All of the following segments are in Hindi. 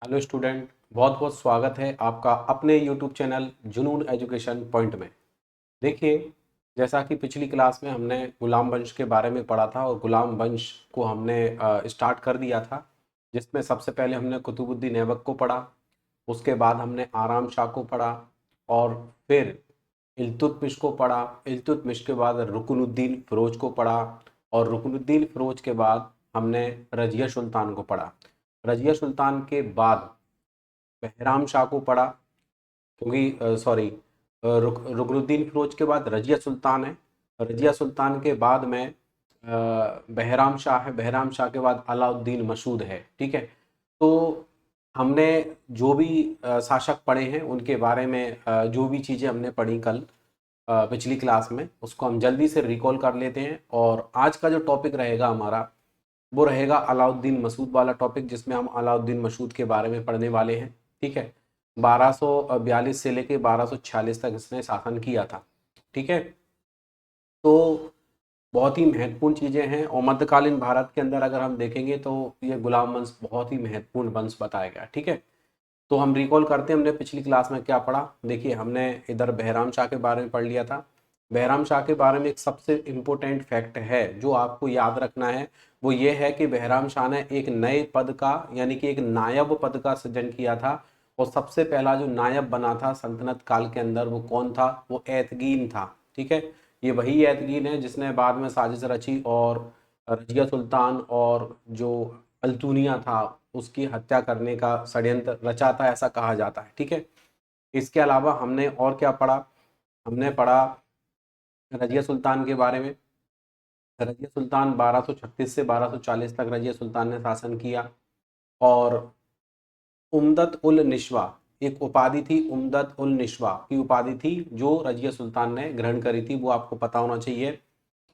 हेलो स्टूडेंट, बहुत बहुत स्वागत है आपका अपने यूट्यूब चैनल जुनून एजुकेशन पॉइंट में। देखिए, जैसा कि पिछली क्लास में हमने गुलाम वंश के बारे में पढ़ा था और गुलाम वंश को हमने स्टार्ट कर दिया था, जिसमें सबसे पहले हमने कुतुबुद्दीन ऐबक को पढ़ा। उसके बाद हमने आराम शाह को पढ़ा और फिर इल्तुतमिश को पढ़ा। इल्तुतमिश के बाद रुकनुद्दीन फिरोज को पढ़ा और रुकनुद्दीन फिरोज के बाद हमने रजिया सुल्तान को पढ़ा। रजिया सुल्तान के बाद बहराम शाह को पढ़ा, क्योंकि रुकनुद्दीन फिरोज के बाद रजिया सुल्तान है। रजिया सुल्तान के बाद में बहराम शाह है। बहराम शाह के बाद अलाउद्दीन मसूद है। ठीक है, तो हमने जो भी शासक पढ़े हैं उनके बारे में जो भी चीज़ें हमने पढ़ी कल पिछली क्लास में, उसको हम जल्दी से रिकॉल कर लेते हैं। और आज का जो टॉपिक रहेगा हमारा, वो रहेगा अलाउद्दीन मसूद वाला टॉपिक, जिसमें हम अलाउद्दीन मसूद के बारे में पढ़ने वाले हैं। ठीक है, 1242 से लेके 1246 तक इसने शासन किया था। ठीक है, तो बहुत ही महत्वपूर्ण चीज़ें हैं और मध्यकालीन भारत के अंदर अगर हम देखेंगे तो ये गुलाम वंश बहुत ही महत्वपूर्ण वंश बताया गया। ठीक है, तो हम रिकॉल करते हैं हमने पिछली क्लास में क्या पढ़ा। देखिए, हमने इधर बहराम शाह के बारे में पढ़ लिया था। बहराम शाह के बारे में एक सबसे इम्पोर्टेंट फैक्ट है जो आपको याद रखना है, वो ये है कि बहराम शाह ने एक नए पद का, यानी कि एक नायब पद का सृजन किया था। और सबसे पहला जो नायब बना था सल्तनत काल के अंदर, वो कौन था? वो ऐतगीन था। ठीक है, ये वही ऐतगीन है जिसने बाद में साजिश रची और रजिया सुल्तान और जो अल्तुनिया था उसकी हत्या करने का षड्यंत्र रचा था, ऐसा कहा जाता है। ठीक है, इसके अलावा हमने और क्या पढ़ा? हमने पढ़ा रजिया सुल्तान के बारे में। रजिया सुल्तान 1236 से 1240 तक रजिया सुल्तान ने शासन किया। और उम्दत उल निश्वा एक उपाधि थी, उम्दत उल निश्वा की उपाधि थी जो रजिया सुल्तान ने ग्रहण करी थी, वो आपको पता होना चाहिए।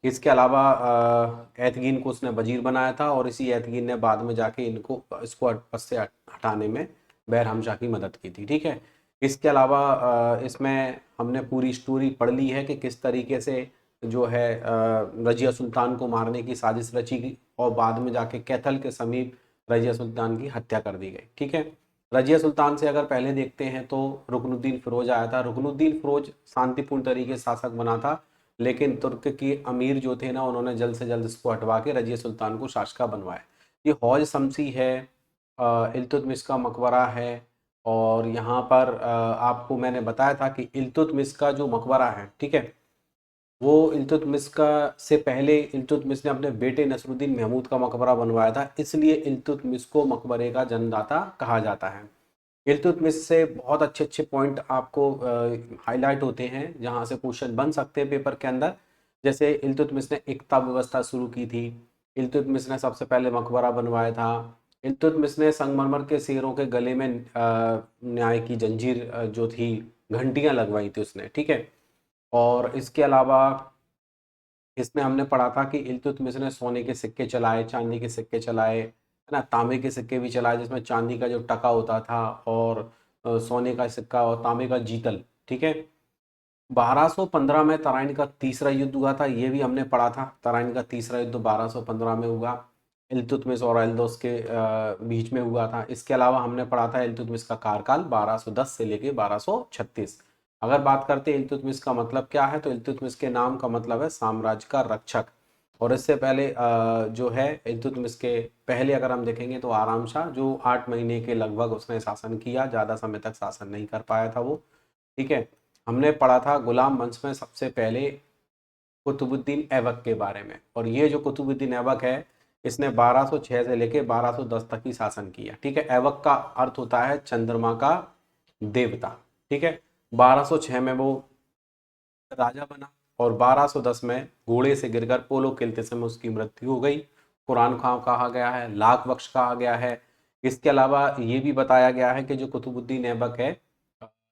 इसके अलावा ऐतगीन को उसने वजीर बनाया था और इसी ऐतगीन ने बाद में जाके इसको पद से हटाने में बैरहम शाह की मदद की थी। ठीक है, इसके अलावा इसमें हमने पूरी स्टोरी पढ़ ली है कि किस तरीके से जो है रजिया सुल्तान को मारने की साजिश रची गई और बाद में जाके कैथल के समीप रजिया सुल्तान की हत्या कर दी गई। ठीक है, रजिया सुल्तान से अगर पहले देखते हैं तो रुकनुद्दीन फिरोज आया था। रुकनुद्दीन फिरोज शांतिपूर्ण तरीके से शासक बना था, लेकिन तुर्क के अमीर जो थे ना, उन्होंने जल्द से जल्द इसको हटवा के रजिया सुल्तान को शासका बनवाया। ये हौज शमसी है, इल्तुतमिश का मकबरा है। और यहाँ पर आपको मैंने बताया था कि इल्तुतमिश का जो मकबरा है, ठीक है, वो इल्तुतमिश का से पहले इल्तुतमिश ने अपने बेटे नसरुद्दीन महमूद का मकबरा बनवाया था, इसलिए इल्तुतमिश को मकबरे का जन्मदाता कहा जाता है। इल्तुतमिश से बहुत अच्छे अच्छे पॉइंट आपको हाईलाइट होते हैं जहाँ से क्वेश्चन बन सकते हैं पेपर के अंदर। जैसे इल्तुतमिश ने एकता व्यवस्था शुरू की थी। इल्तुतमिश ने सबसे पहले मकबरा बनवाया था। इल्तुतमिश ने संगमरमर के शेरों के गले में न्याय की जंजीर जो थी, घंटियां लगवाई थी उसने। ठीक है, और इसके अलावा इसमें हमने पढ़ा था कि इल्तुतमिश ने सोने के सिक्के चलाए, चांदी के सिक्के चलाए, है ना, तांबे के सिक्के भी चलाए, जिसमें चांदी का जो टका होता था और सोने का सिक्का और तांबे का जीतल। ठीक है, 1215 में तराइन का तीसरा युद्ध हुआ था, ये भी हमने पढ़ा था। तराइन का तीसरा युद्ध 1215 में हुआ, इल्तुतमिश और एल्दोस के बीच में हुआ था। इसके अलावा हमने पढ़ा था इल्तुतमिश का कार्यकाल 1210 से लेके 1236। अगर बात करते हैं इल्तुतमिश का मतलब क्या है, तो इल्तुतमिश के नाम का मतलब है साम्राज्य का रक्षक। और इससे पहले जो है इल्तुतमिश के पहले अगर हम देखेंगे तो आराम शाह, जो 8 महीने के लगभग उसने शासन किया, ज़्यादा समय तक शासन नहीं कर पाया था वो। ठीक है, हमने पढ़ा था गुलाम वंश में सबसे पहले कुतुबुद्दीन ऐबक के बारे में। और ये जो कुतुबुद्दीन ऐबक है, इसने 1206 से लेके 1210 तक ही शासन किया। ठीक है, ऐबक का अर्थ होता है चंद्रमा का देवता। ठीक है, 1206 में वो राजा बना और 1210 में घोड़े से गिरकर पोलो खेलते समय उसकी मृत्यु हो गई। कुरान खां कहा गया है, लाख बख्श कहा गया है। इसके अलावा ये भी बताया गया है कि जो कुतुबुद्दीन ऐबक है,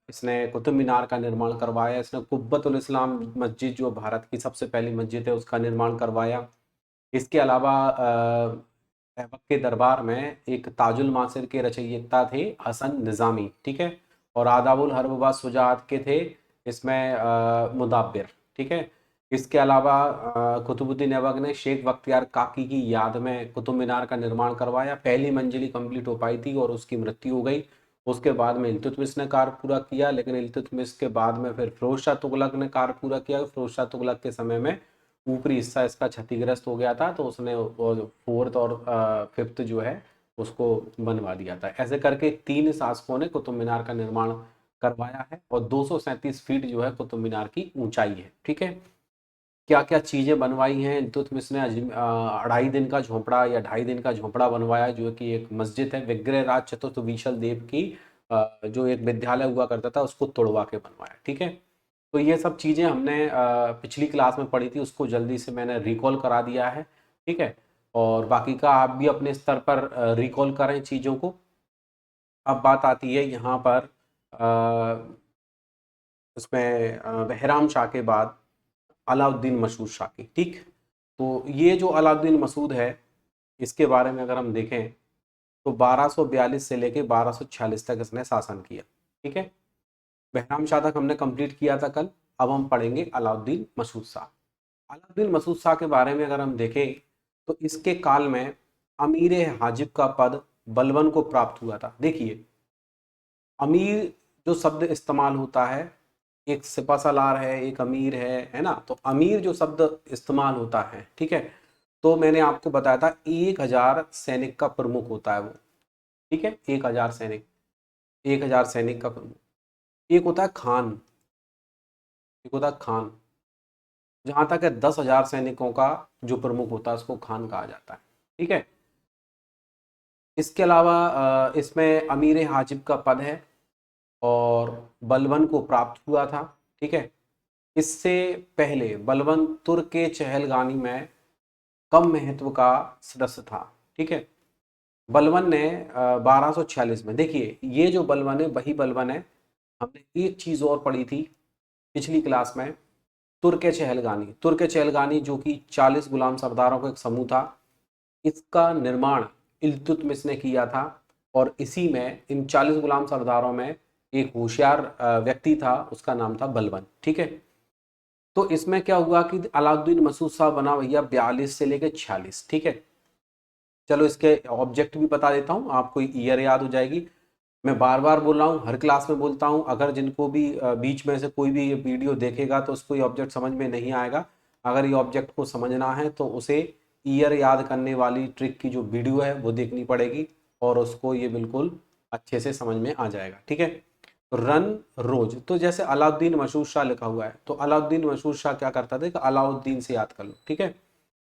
इसने कुतुब मीनार का निर्माण करवाया। इसने कुब्बतुल इस्लाम मस्जिद, जो भारत की सबसे पहली मस्जिद है, उसका निर्माण करवाया। इसके अलावा ऐबक के दरबार में एक ताजुल मासिर के रचयिता थे हसन निज़ामी। ठीक है, और आदाबुल हर्ब व सुजात के थे इसमें मुदाब्बिर। ठीक है, इसके अलावा कुतुबुद्दीन ऐबक ने शेख बख्तियार काकी की याद में कुतुब मीनार का निर्माण करवाया। पहली मंजिली कंप्लीट हो पाई थी और उसकी मृत्यु हो गई। उसके बाद में इल्तुतमिश ने कार्य पूरा किया, लेकिन इल्तुतमिश के बाद में फिर फिरोज शाह तुगलक ने कार्य पूरा किया। फिरोज शाह तुगलक के समय में ऊपरी हिस्सा इसका क्षतिग्रस्त हो गया था, तो उसने फोर्थ और फिफ्थ जो है उसको बनवा दिया था। ऐसे करके 3 शासकों ने कुतुब मीनार का निर्माण करवाया है और 237 फीट जो है कुतुब मीनार की ऊंचाई है। ठीक है, क्या क्या चीज़ें बनवाई हैं इल्तुतमिश ने? 2.5 दिन का झोंपड़ा या 2.5 दिन का झोंपड़ा बनवाया, जो कि एक मस्जिद है। विग्रहराज चतुर्थ विशल देव की जो एक विद्यालय हुआ करता था उसको तोड़वा के बनवाया। ठीक है, तो ये सब चीज़ें हमने पिछली क्लास में पढ़ी थी, उसको जल्दी से मैंने रिकॉल करा दिया है। ठीक है, और बाकी का आप भी अपने स्तर पर रिकॉल करें चीज़ों को। अब बात आती है यहाँ पर इसमें बहराम शाह के बाद अलाउद्दीन मसूद शाह की। ठीक, तो ये जो अलाउद्दीन मसूद है, इसके बारे में अगर हम देखें तो 1242 से लेके 1246 तक इसने शासन किया। ठीक है, बहराम शाह तक हमने कंप्लीट किया था कल। अब हम पढ़ेंगे अलाउद्दीन मसूद शाह। अलाउद्दीन मसूद शाह के बारे में अगर हम देखें तो इसके काल में अमीर हाजिब का पद बलबन को प्राप्त हुआ था। देखिए, अमीर जो शब्द इस्तेमाल होता है, एक सिपा सलार है, एक अमीर है ना? तो अमीर जो शब्द इस्तेमाल होता है, ठीक है, तो मैंने आपको बताया था 1000 सैनिक का प्रमुख होता है वो। ठीक है, 1000 सैनिक, 1000 सैनिक का प्रमुख। एक होता है खान, एक होता है खान। जहां तक है 10,000 सैनिकों का जो प्रमुख होता है उसको खान कहा जाता है। ठीक है, इसके अलावा इसमें अमीर हाजिब का पद है और बलबन को प्राप्त हुआ था। ठीक है, इससे पहले बलबन तुर्क के चहलगानी में कम महत्व का सदस्य था। ठीक है, बलबन ने 1246 में, देखिए ये जो बलबन है वही बलबन है, हमने एक चीज और पढ़ी थी पिछली क्लास में, तुर्क चहलगानी। तुर्क चहलगानी जो कि 40 गुलाम सरदारों का एक समूह था, इसका निर्माण इल्तुतमिश ने किया था। और इसी में इन 40 गुलाम सरदारों में एक होशियार व्यक्ति था, उसका नाम था बलबन। ठीक है, तो इसमें क्या हुआ कि अलाउद्दीन मसूद शाह बना भैया 42 से लेके 46। ठीक है, चलो इसके ऑब्जेक्ट भी बता देता हूँ, आपको ईयर याद हो जाएगी। मैं बार बार बोल रहा हूँ, हर क्लास में बोलता हूँ, अगर जिनको भी बीच में से कोई भी ये वीडियो देखेगा तो उसको ये ऑब्जेक्ट समझ में नहीं आएगा। अगर ये ऑब्जेक्ट को समझना है तो उसे ईयर याद करने वाली ट्रिक की जो वीडियो है वो देखनी पड़ेगी और उसको ये बिल्कुल अच्छे से समझ में आ जाएगा। ठीक है, रन रोज, तो जैसे अलाउद्दीन मसूद शाह लिखा हुआ है, तो अलाउद्दीन मसूद शाह क्या करता था कि अलाउद्दीन से याद कर लो। ठीक है,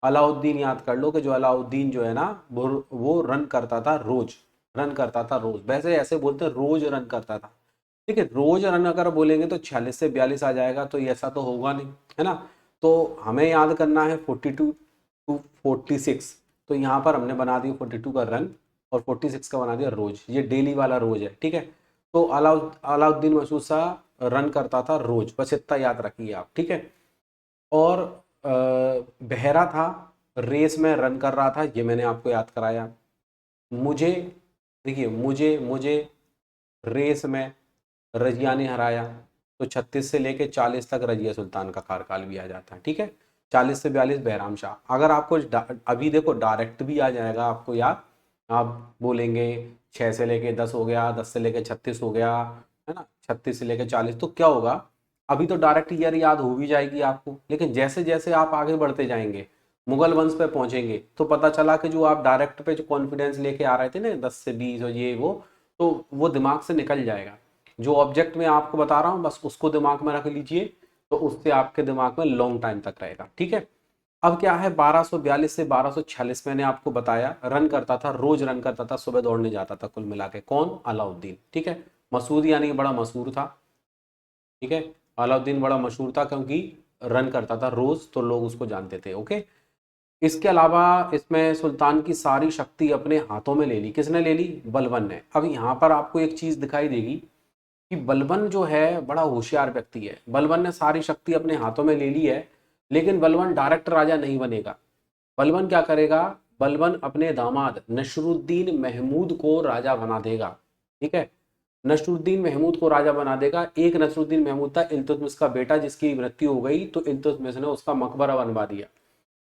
अलाउद्दीन याद कर लो कि जो अलाउद्दीन जो है ना वो रन करता था रोज, रन करता था रोज। वैसे ऐसे बोलते हैं रोज रन करता था। ठीक है, रोज रन अगर बोलेंगे तो 46 से 42 आ जाएगा, तो ऐसा तो होगा नहीं, है ना? तो हमें याद करना है 42 टू 46। तो यहाँ पर हमने बना दिया 42 का रन और 46 का बना दिया रोज, ये डेली वाला रोज है। ठीक है, तो अलाउद्दीन मसूद शाह रन करता था रोज, बस इतना याद रखिए आप। ठीक है, और बहरा था, रेस में रन कर रहा था, ये मैंने आपको याद कराया। मुझे, देखिए मुझे मुझे रेस में रजिया ने हराया, तो 36 से लेके 40 तक रजिया सुल्तान का कार्यकाल भी आ जाता है। ठीक है, 40 से 42 बहराम शाह। अगर आपको अभी देखो डायरेक्ट भी आ जाएगा आपको याद, आप बोलेंगे 6 से लेके 10 हो गया, 10 से लेके 36 हो गया, है ना, 36 से लेके 40, तो क्या होगा, अभी तो डायरेक्ट ईयर याद हो भी जाएगी आपको। लेकिन जैसे जैसे आप आगे बढ़ते जाएंगे, मुगल वंश पे पहुंचेंगे, तो पता चला कि जो आप डायरेक्ट पे जो कॉन्फिडेंस लेके आ रहे थे ना 10 से 20 और ये वो, तो वो दिमाग से निकल जाएगा। जो ऑब्जेक्ट मैं आपको बता रहा हूँ बस उसको दिमाग में रख लीजिए, तो उससे आपके दिमाग में लॉन्ग टाइम तक रहेगा। ठीक है, अब क्या है, 1242 से 1246 मैंने आपको बताया रन करता था, रोज रन करता था, सुबह दौड़ने जाता था, कुल मिला के कौन, अलाउद्दीन। ठीक है, मसूद यानी बड़ा मशहूर था। ठीक है, अलाउद्दीन बड़ा मशहूर था क्योंकि रन करता था रोज, तो लोग उसको जानते थे। ओके, इसके अलावा इसमें सुल्तान की सारी शक्ति अपने हाथों में ले ली, किसने ले ली, बलबन ने। अब यहाँ पर आपको एक चीज दिखाई देगी कि बलबन जो है बड़ा होशियार व्यक्ति है, बलबन ने सारी शक्ति अपने हाथों में ले ली है, लेकिन बलबन डायरेक्ट राजा नहीं बनेगा। बलबन क्या करेगा, बलबन अपने दामाद नसरुद्दीन महमूद को राजा बना देगा। ठीक है, नसरुद्दीन महमूद को राजा बना देगा। एक नसरुद्दीन महमूद था इल्तुतमिश का बेटा, जिसकी मृत्यु हो गई तो इल्तुतमिश ने उसका मकबरा बनवा दिया।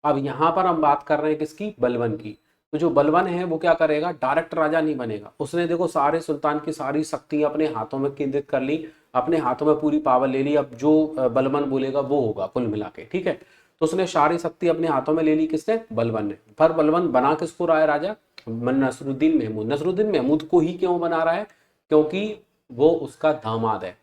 अब यहाँ पर हम बात कर रहे हैं किसकी, बलबन की। तो जो बलबन है वो क्या करेगा, डायरेक्ट राजा नहीं बनेगा। उसने देखो सारे सुल्तान की सारी शक्ति अपने हाथों में केंद्रित कर ली, अपने हाथों में पूरी पावर ले ली। अब जो बलबन बोलेगा वो होगा कुल मिला के, ठीक है। तो उसने सारी शक्ति अपने हाथों में ले ली, किसने, बलबन ने। पर बलबन बना किसको रहा है राजा, नसरुद्दीन महमूद। नसरुद्दीन महमूद को ही क्यों बना रहा है, क्योंकि वो उसका दामाद है,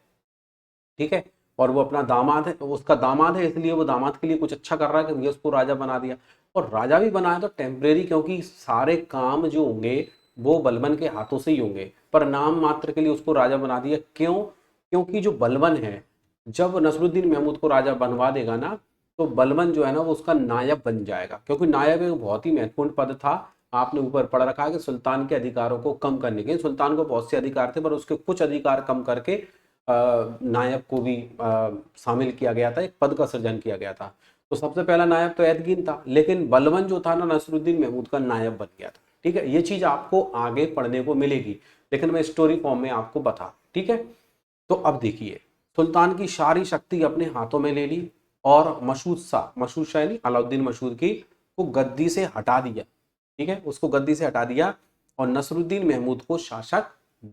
ठीक है। और वो अपना दामाद है, उसका दामाद है, इसलिए वो दामाद के लिए कुछ अच्छा कर रहा है कि भैया उसको राजा बना दिया। और राजा भी बनाया तो टेम्परेरी, क्योंकि सारे काम जो होंगे वो बलबन के हाथों से ही होंगे, पर नाम मात्र के लिए उसको राजा बना दिया। क्यों, क्योंकि जो बलबन है, जब नसरुद्दीन महमूद को राजा बनवा देगा ना, तो बलबन जो है ना वो उसका नायब बन जाएगा। क्योंकि नायब एक बहुत ही महत्वपूर्ण पद था। आपने ऊपर पढ़ रखा है कि सुल्तान के अधिकारों को कम करने के, सुल्तान को बहुत से अधिकार थे पर उसके कुछ अधिकार कम करके नायब को भी शामिल किया गया था, एक पद का सृजन किया गया था। तो सबसे पहला नायब तो एदगीन था, लेकिन बलबन जो था ना नसरुद्दीन महमूद का नायब बन गया था, ठीक है। ये चीज आपको आगे पढ़ने को मिलेगी, लेकिन मैं स्टोरी फॉर्म में आपको बता, ठीक है। तो अब देखिए, सुल्तान की सारी शक्ति अपने हाथों में ले ली और मशहूद शाह यानी अलाउद्दीन मशहूद की को गद्दी से हटा दिया, ठीक है, उसको गद्दी से हटा दिया और नसरुद्दीन महमूद को शासक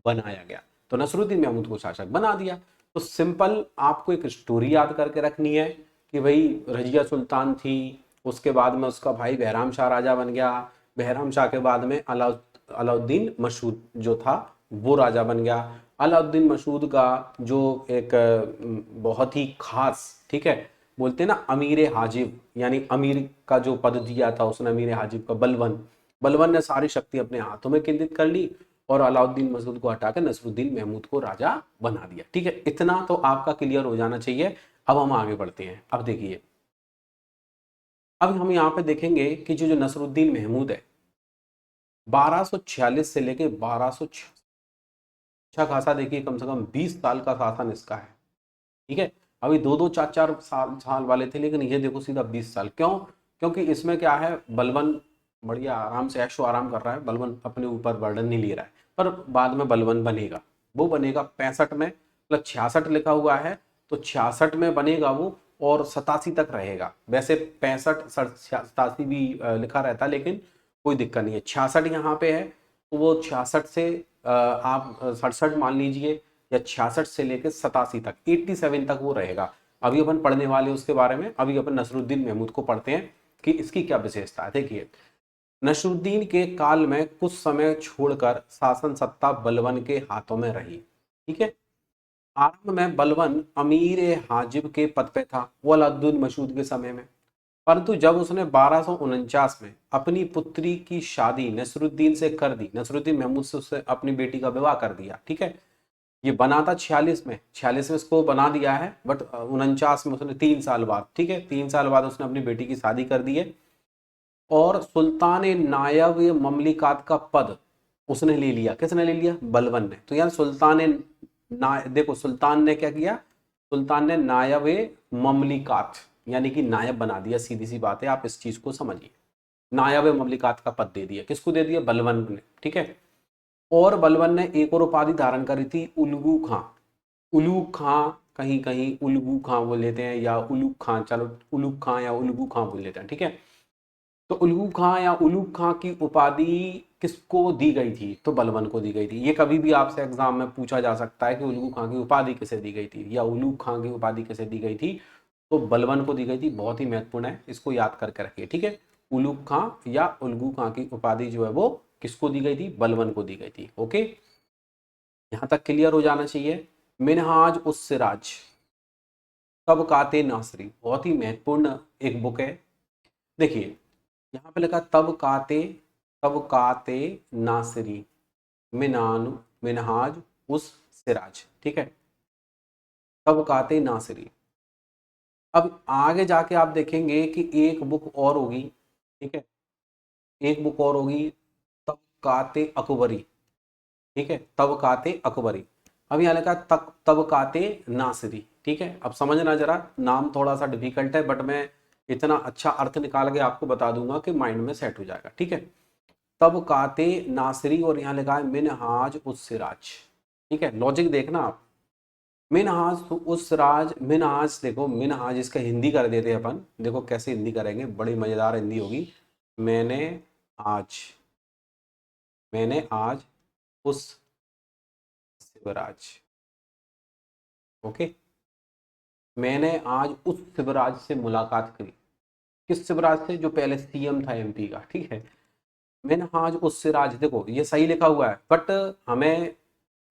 बनाया गया। तो नसरुद्दीन महमूद को शासक बना दिया। तो सिंपल आपको एक स्टोरी याद करके रखनी है कि भाई रजिया सुल्तान थी, उसके बाद में उसका भाई बहराम शाह राजा बन गया, बहराम शाह के बाद में अलाउद्दीन मशहूद जो था वो राजा बन गया। अलाउद्दीन मशहूद का जो एक बहुत ही खास, ठीक है, बोलते हैं ना अमीर हाजिब, यानी अमीर का जो पद दिया था उसने, अमीर हाजिब का बलबन, बलबन ने सारी शक्ति अपने हाथों में केंद्रित कर ली और अलाउद्दीन मसूद को हटाकर नसरुद्दीन महमूद को राजा बना दिया, ठीक है। इतना तो आपका क्लियर हो जाना चाहिए। अब हम आगे बढ़ते हैं। अब देखिए, अब हम यहाँ पे देखेंगे कि जो नसरुद्दीन महमूद है 1246 से लेके 1200, अच्छा खासा देखिए कम से कम 20 साल का शासन इसका है, ठीक है। अभी दो दो चार चार साल साल वाले थे, लेकिन ये देखो सीधा 20 साल। क्यों, क्योंकि इसमें क्या है, बलबन बढ़िया आराम से ऐशो आराम कर रहा है, बलबन अपने ऊपर बर्डन नहीं ले रहा है। पर बाद में बलबन बनेगा, वो बनेगा 65 में, मतलब 66 लिखा हुआ है तो 66 में बनेगा वो, और 87 तक रहेगा। वैसे 65 87 भी लिखा रहता है, लेकिन कोई दिक्कत नहीं है। 66 यहाँ पे है तो वो 66 से आप 67 मान लीजिए, या 66 से लेकर 87 तक, 87 तक वो रहेगा। अभी अपन पढ़ने वाले उसके बारे में। अभी अपन नसरुद्दीन महमूद को पढ़ते हैं कि इसकी क्या विशेषता है। देखिए, नसरुद्दीन के काल में कुछ समय छोड़कर शासन सत्ता बलबन के हाथों में रही, ठीक है। आरंभ में बलबन अमीर हाजिब के पद पे था, वो अलाउद्दीन मसूद के समय में। परंतु जब उसने 1249 में अपनी पुत्री की शादी नसरुद्दीन से कर दी, नसरुद्दीन महमूद से उससे अपनी बेटी का विवाह कर दिया, ठीक है। ये बना था 46 में, 46 में इसको बना दिया है, बट 49 में उसने 3 साल बाद, ठीक है, 3 साल बाद उसने अपनी बेटी की शादी कर दी है। और सुल्तान नायब ममलिकात का पद उसने ले लिया। किसने ले लिया, बलबन ने। तो यार सुल्तान देखो सुल्तान ने क्या किया, सुल्तान ने नायब ममलिकात यानी कि नायब बना दिया। सीधी सी बात है, आप इस चीज को समझिए। नायब ममलिकात का पद दे दिया, किसको दे दिया, बलबन ने, ठीक है। और बलबन ने एक और उपाधि धारण करी थी, उलगू खां। उलूग खां, कहीं कहीं उलगू खां बोल लेते हैं, या उलूग खां, चलो उलूग खां या उलगू खां बोल लेते हैं, ठीक है। तो उलगू खां या उलूग खां की उपाधि किसको दी गई थी, तो बलबन को दी गई थी। ये कभी भी आपसे एग्जाम में पूछा जा सकता है कि उलगू खां की उपाधि किसे दी गई थी, या उलूग खां की उपाधि किसे दी गई थी, तो बलबन को दी गई थी। बहुत ही महत्वपूर्ण है, इसको याद करके रखिए, ठीक है। उलूग खां या उलगू खां की उपाधि जो है वो किसको दी गई थी, बलबन को दी गई थी, ओके। यहां तक क्लियर हो जाना चाहिए। मिनहाज उस सिराज, तबकाते नासरी, बहुत ही महत्वपूर्ण एक बुक है। देखिए, यहाँ पे लिखा तबकाते नासरी, मिनान मिनहाज उस सिराज, ठीक है, तबकाते नासरी। अब आगे जाके आप देखेंगे कि एक बुक और होगी, ठीक है, एक बुक और होगी, तबकाते अकबरी, ठीक है, तबकाते अकबरी। अब यहाँ लिखा तबकाते नासिरी, ठीक है। अब समझना जरा, नाम थोड़ा सा डिफिकल्ट है, बट मैं इतना अच्छा अर्थ निकाल के आपको बता दूंगा कि माइंड में सेट हो जाएगा, ठीक है। तबकाते नासिरी, और यहाँ लिखा है मिनहाज उस सिराज, ठीक है, लॉजिक देखना आप। मिनहाज तो उस राज, मिनहाज देखो, मिनहाज इसका हिंदी कर देते हैं अपन, देखो कैसे हिंदी करेंगे, बड़ी मजेदार हिंदी होगी। मैंने आज, मैंने आज उस शिवराज, ओके, मैंने आज उस शिवराज से मुलाकात करी। किस शिवराज से? जो पहले सीएम था एमपी का, ठीक है। मैंने आज उस शिवराज, देखो ये सही लिखा हुआ है, बट हमें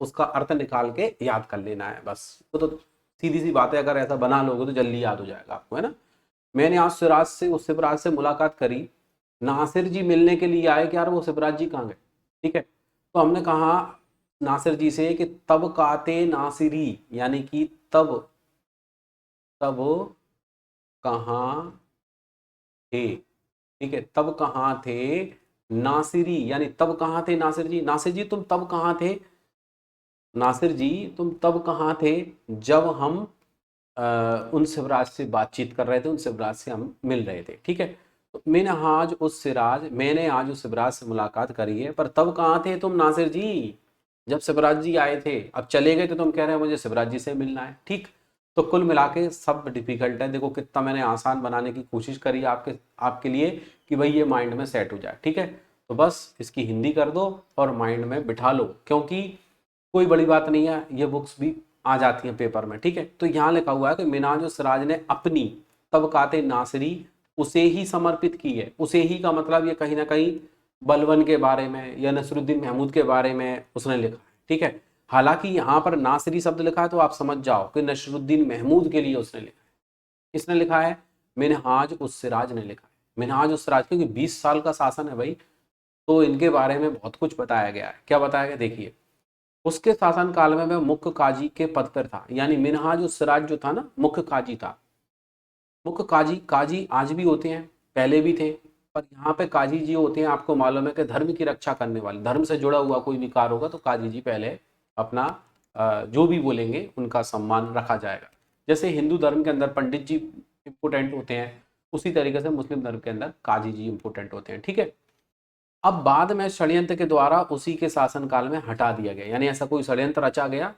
उसका अर्थ निकाल के याद कर लेना है बस। वो तो सीधी सी बात है, अगर ऐसा बना लोगे तो जल्दी याद हो जाएगा आपको, है ना। मैंने आज शिवराज से, उस शिवराज से मुलाकात करी। नासिर जी मिलने के लिए आए कि यार वो शिवराज जी कहाँ गए, ठीक है। तो हमने कहा नासिर जी से कि तब काते नासिरी, यानी कि तब, तब कहाँ थे, ठीक है, तब कहाँ थे नासिरी, यानी तब कहाँ थे नासिर जी। नासिर जी तुम तब कहाँ थे, नासिर जी तुम तब कहाँ थे जब हम उन शिवराज से बातचीत कर रहे थे, उन शिवराज से हम मिल रहे थे, ठीक है। तो मैंने आज उस शिवराज से मुलाकात करी है, पर तब कहाँ थे तुम नासिर जी जब शिवराज जी आए थे। अब चले गए तो तुम कह रहे हो मुझे शिवराज जी से मिलना है, ठीक। तो कुल मिला के सब डिफिकल्ट है, देखो कितना मैंने आसान बनाने की कोशिश करी आपके आपके लिए कि भाई ये माइंड में सेट हो जाए, ठीक है। तो बस इसकी हिंदी कर दो और माइंड में बिठा लो, क्योंकि कोई बड़ी बात नहीं है, ये बुक्स भी आ जाती हैं पेपर में, ठीक है। तो यहाँ लिखा हुआ है कि मिनाज सिराज ने अपनी तबकाते नासिरी उसे ही समर्पित की है। उसे ही का मतलब ये कहीं ना कहीं बलबन के बारे में या नसरुद्दीन महमूद के बारे में उसने लिखा है, ठीक है। हालांकि यहाँ पर नासिरी शब्द लिखा है तो आप समझ जाओ कि नसरुद्दीन महमूद के लिए उसने लिखा है। किसने लिखा है? मिनहाज उस सिराज ने लिखा है। मिनहाज उस सिराज, क्योंकि 20 साल का शासन है भाई, तो इनके बारे में बहुत कुछ बताया गया है। क्या बताया गया देखिए, उसके शासन काल में वह मुख्य काजी के पद पर था, यानी मिनहाज उस सिराज जो था ना, मुख्य काजी था। मुख्य काजी, काजी आज भी होते हैं, पहले भी थे, पर यहाँ पे काजी जी होते हैं, आपको मालूम है कि धर्म की रक्षा करने वाले, धर्म से जुड़ा हुआ कोई भी कार्य होगा तो काजी जी पहले अपना जो भी बोलेंगे उनका सम्मान रखा जाएगा। जैसे हिंदू धर्म के अंदर पंडित जी इंपोर्टेंट होते हैं, उसी तरीके से मुस्लिम धर्म के अंदर काजी जी इंपोर्टेंट होते हैं, ठीक है। अब बाद में षड्यंत्र के द्वारा उसी के शासनकाल में हटा दिया गया, यानी ऐसा कोई षड्यंत्र रचा गया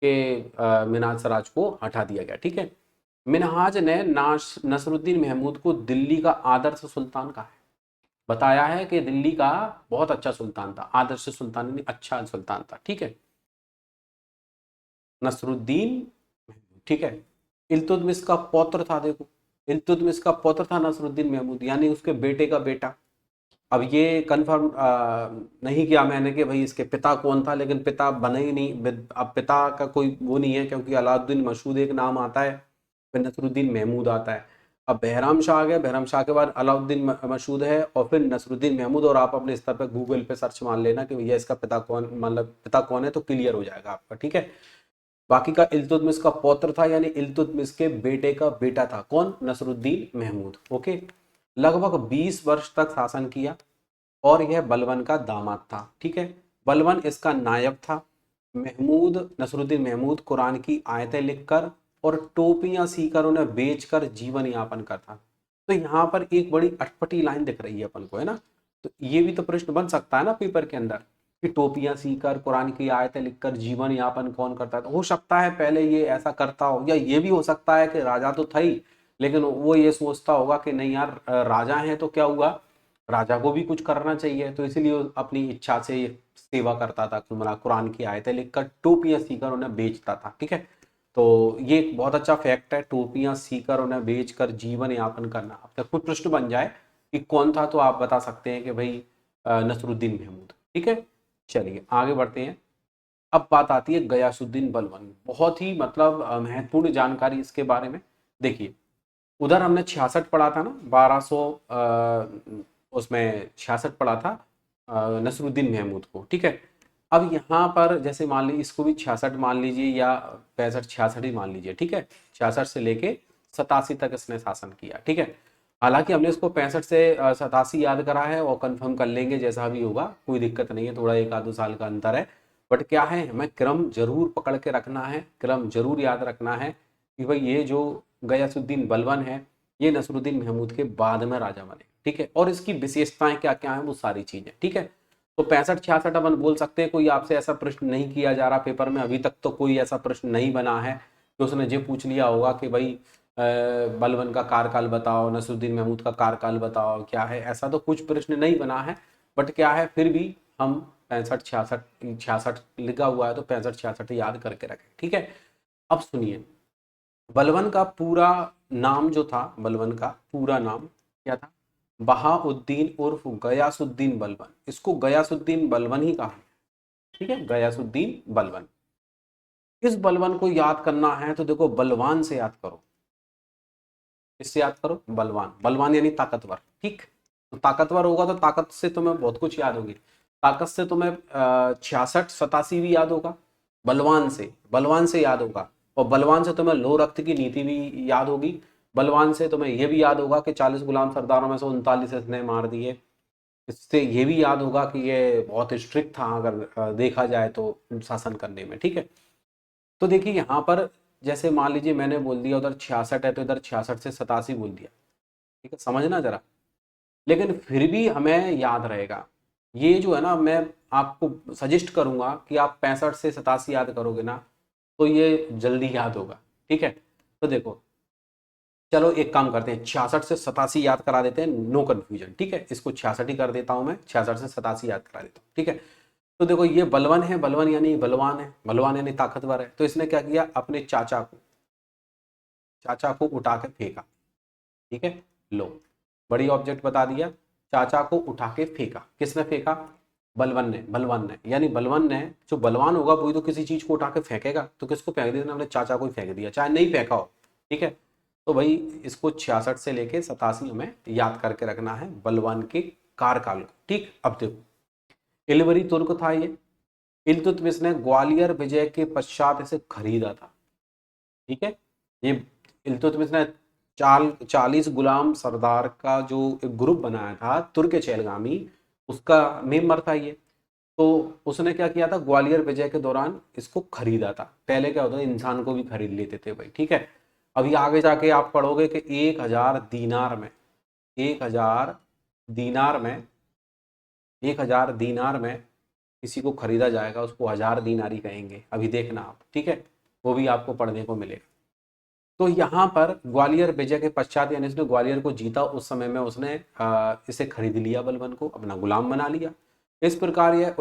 कि मिनहाज सराज को हटा दिया गया, ठीक है। मिनहाज ने नसरुद्दीन महमूद को दिल्ली का आदर्श सुल्तान कहा है, बताया है कि दिल्ली का बहुत अच्छा सुल्तान था, आदर्श सुल्तान यानी अच्छा सुल्तान था, ठीक है, नसरुद्दीन महमूद, ठीक है। इल्तुतमिश का पौत्र था, देखो इल्तुतमिश का पौत्र था नसरुद्दीन महमूद, यानी उसके बेटे का बेटा। अब ये कंफर्म नहीं किया मैंने कि भाई इसके पिता कौन था, लेकिन पिता बने ही नहीं, अब पिता का कोई वो नहीं है, क्योंकि अलाउद्दीन मशहूद एक नाम आता है, फिर नसरुद्दीन महमूद आता है। अब बहराम शाह आ गया, बहराम शाह के बाद अलाउद्दीन मशहूद है और फिर नसरुद्दीन महमूद, और आप अपने स्तर पर गूगल पे सर्च मार लेना कि भैया इसका पिता कौन, मतलब पिता कौन है, तो क्लियर हो जाएगा आपका, ठीक है। बाकी का इल्तुतमिश का पौत्र था, यानी इल्तुतमिश के बेटे का बेटा था, कौन? नसरुद्दीन महमूद, ओके। लगभग 20 वर्ष तक शासन किया और यह बलबन का दामाद था, ठीक है। बलबन इसका नायब था। महमूद, नसरुद्दीन महमूद कुरान की आयतें लिखकर और टोपियां सीकर उन्हें बेचकर जीवन यापन करता। तो यहाँ पर एक बड़ी अटपटी लाइन दिख रही है अपन को, है ना। तो ये भी तो प्रश्न बन सकता है ना पेपर के अंदर कि टोपियां सीकर कुरान की आयतें लिखकर जीवन यापन कौन करता है। तो हो सकता है पहले ये ऐसा करता हो, या ये भी हो सकता है कि राजा तो था ही, लेकिन वो ये सोचता होगा कि नहीं यार राजा है तो क्या हुआ, राजा को भी कुछ करना चाहिए, तो इसीलिए वो अपनी इच्छा से ये सेवा करता था, कुरान की आयतें लिखकर टोपियां सीकर उन्हें बेचता था, ठीक है। तो ये एक बहुत अच्छा फैक्ट है, टोपियां सीकर उन्हें बेचकर जीवन यापन करना। अब तक कुछ प्रश्न बन जाए कि कौन था, तो आप बता सकते हैं कि भाई नसरुद्दीन महमूद, ठीक है। चलिए आगे बढ़ते हैं। अब बात आती है गयासुद्दीन बलबन, बहुत ही मतलब महत्वपूर्ण जानकारी इसके बारे में। देखिए उधर हमने 66 पढ़ा था ना, 1200 उसमें 66 पढ़ा था नसरुद्दीन महमूद को, ठीक है। अब यहाँ पर जैसे मान लीजिए इसको भी 66 मान लीजिए या 65 66 ही मान लीजिए, ठीक है। 66 से लेके 87 तक इसने शासन किया, ठीक है। हालांकि हमने इसको 65 से 87 याद करा है और कंफर्म कर लेंगे जैसा भी होगा, कोई दिक्कत नहीं है, थोड़ा एक आध 2 साल का अंतर है। बट क्या है, हमें क्रम जरूर पकड़ के रखना है, क्रम जरूर याद रखना है कि भाई ये जो गयासुद्दीन बलबन है ये नसरुद्दीन महमूद के बाद में राजा बने, ठीक है। और इसकी विशेषताएं क्या क्या है वो सारी चीजें, ठीक है। तो 65-66 अपन बोल सकते हैं। कोई आपसे ऐसा प्रश्न नहीं किया जा रहा पेपर में, अभी तक तो कोई ऐसा प्रश्न नहीं बना है कि उसने ये पूछ लिया होगा कि भाई बलबन का कार्यकाल बताओ, नसरुद्दीन महमूद का कार्यकाल बताओ क्या है, ऐसा तो कुछ प्रश्न नहीं बना है। बट क्या है, फिर भी हम 65-66 लिखा हुआ है तो 65-66 याद करके रखें, ठीक है। अब सुनिए, बलबन का पूरा नाम जो था, बलबन का पूरा नाम क्या था? बहाउद्दीन उर्फ गयासुद्दीन बलबन। इसको गयासुद्दीन बलबन ही कहा, ठीक है, गयासुद्दीन बलबन। इस बलबन को याद करना है तो देखो बलवान से याद करो। इससे याद करो, बलवान। बलवान यानी ताकतवर, ठीक। तो ताकतवर होगा तो ताकत से तुम्हें बहुत कुछ याद होगी। ताकत से तुम्हें 66-87 भी याद होगा। बलवान से याद होगा। और बलवान से तुम्हें लो रक्त की नीति भी याद होगी। बलवान से तुम्हें यह भी याद होगा कि 40 गुलाम सरदारों में से 39 इसने मार दिए। इससे ये भी याद होगा कि ये बहुत स्ट्रिक्ट था अगर देखा जाए तो शासन करने में, ठीक है। तो देखिए यहाँ पर जैसे मान लीजिए मैंने बोल दिया उधर 66 है तो इधर 66 से 87 बोल दिया, ठीक है, समझना जरा। लेकिन फिर भी हमें याद रहेगा। ये जो है ना, मैं आपको सजेस्ट करूंगा कि आप 65 से 87 याद करोगे ना तो ये जल्दी याद होगा, ठीक है। तो देखो, चलो एक काम करते हैं, 66 से 87 याद करा देते हैं, नो कंफ्यूजन, ठीक है। इसको 66 ही कर देता हूं मैं, 66 से 87 याद करा देता हूँ, ठीक है। तो देखो ये बलवन है, बलवन यानी बलवान है, बलवान यानी ताकतवर है। तो इसने क्या किया, अपने चाचा को उठा के फेंका, ठीक है। लो, बड़ी ऑब्जेक्ट बता दिया। चाचा को उठा के फेंका, किसने फेंका? बलवन ने यानी बलवन ने, जो बलवान होगा वही तो किसी चीज को उठा के फेंकेगा। तो किसको फेंक दिया? अपने चाचा को ही फेंक दिया, चाहे नहीं फेंका हो, ठीक है। तो भाई इसको 66 से लेके 87 हमें याद करके रखना है, बलवान के कार्यकाल को, ठीक। अब देखो, इलवरी तुर्क था ये। इल्तुतमिश ने ग्वालियर विजय के पश्चात इसे खरीदा था, ठीक है। ये इल्तुतमिश ने 40 गुलाम सरदार का जो एक ग्रुप बनाया था तुर्क चेलगामी, उसका मेंबर था ये। तो उसने क्या किया था, ग्वालियर विजय के दौरान इसको खरीदा था। पहले क्या होता था, इंसान को भी खरीद लेते थे भाई, ठीक है। अभी आगे जाके आप पढ़ोगे कि 1000 दीनार में, 1000 दीनार में, 1000 दीनार में किसी को खरीदा जाएगा, उसको 1000 दीनारी कहेंगे। अभी देखना आप, ठीक है, वो भी आपको पढ़ने को मिलेगा। तो यहाँ पर ग्वालियर विजय के पश्चात यानी उसने ग्वालियर को जीता, उस समय में उसने इसे खरीद लिया, बलबन को अपना गुलाम बना लिया। इस प्रकार यह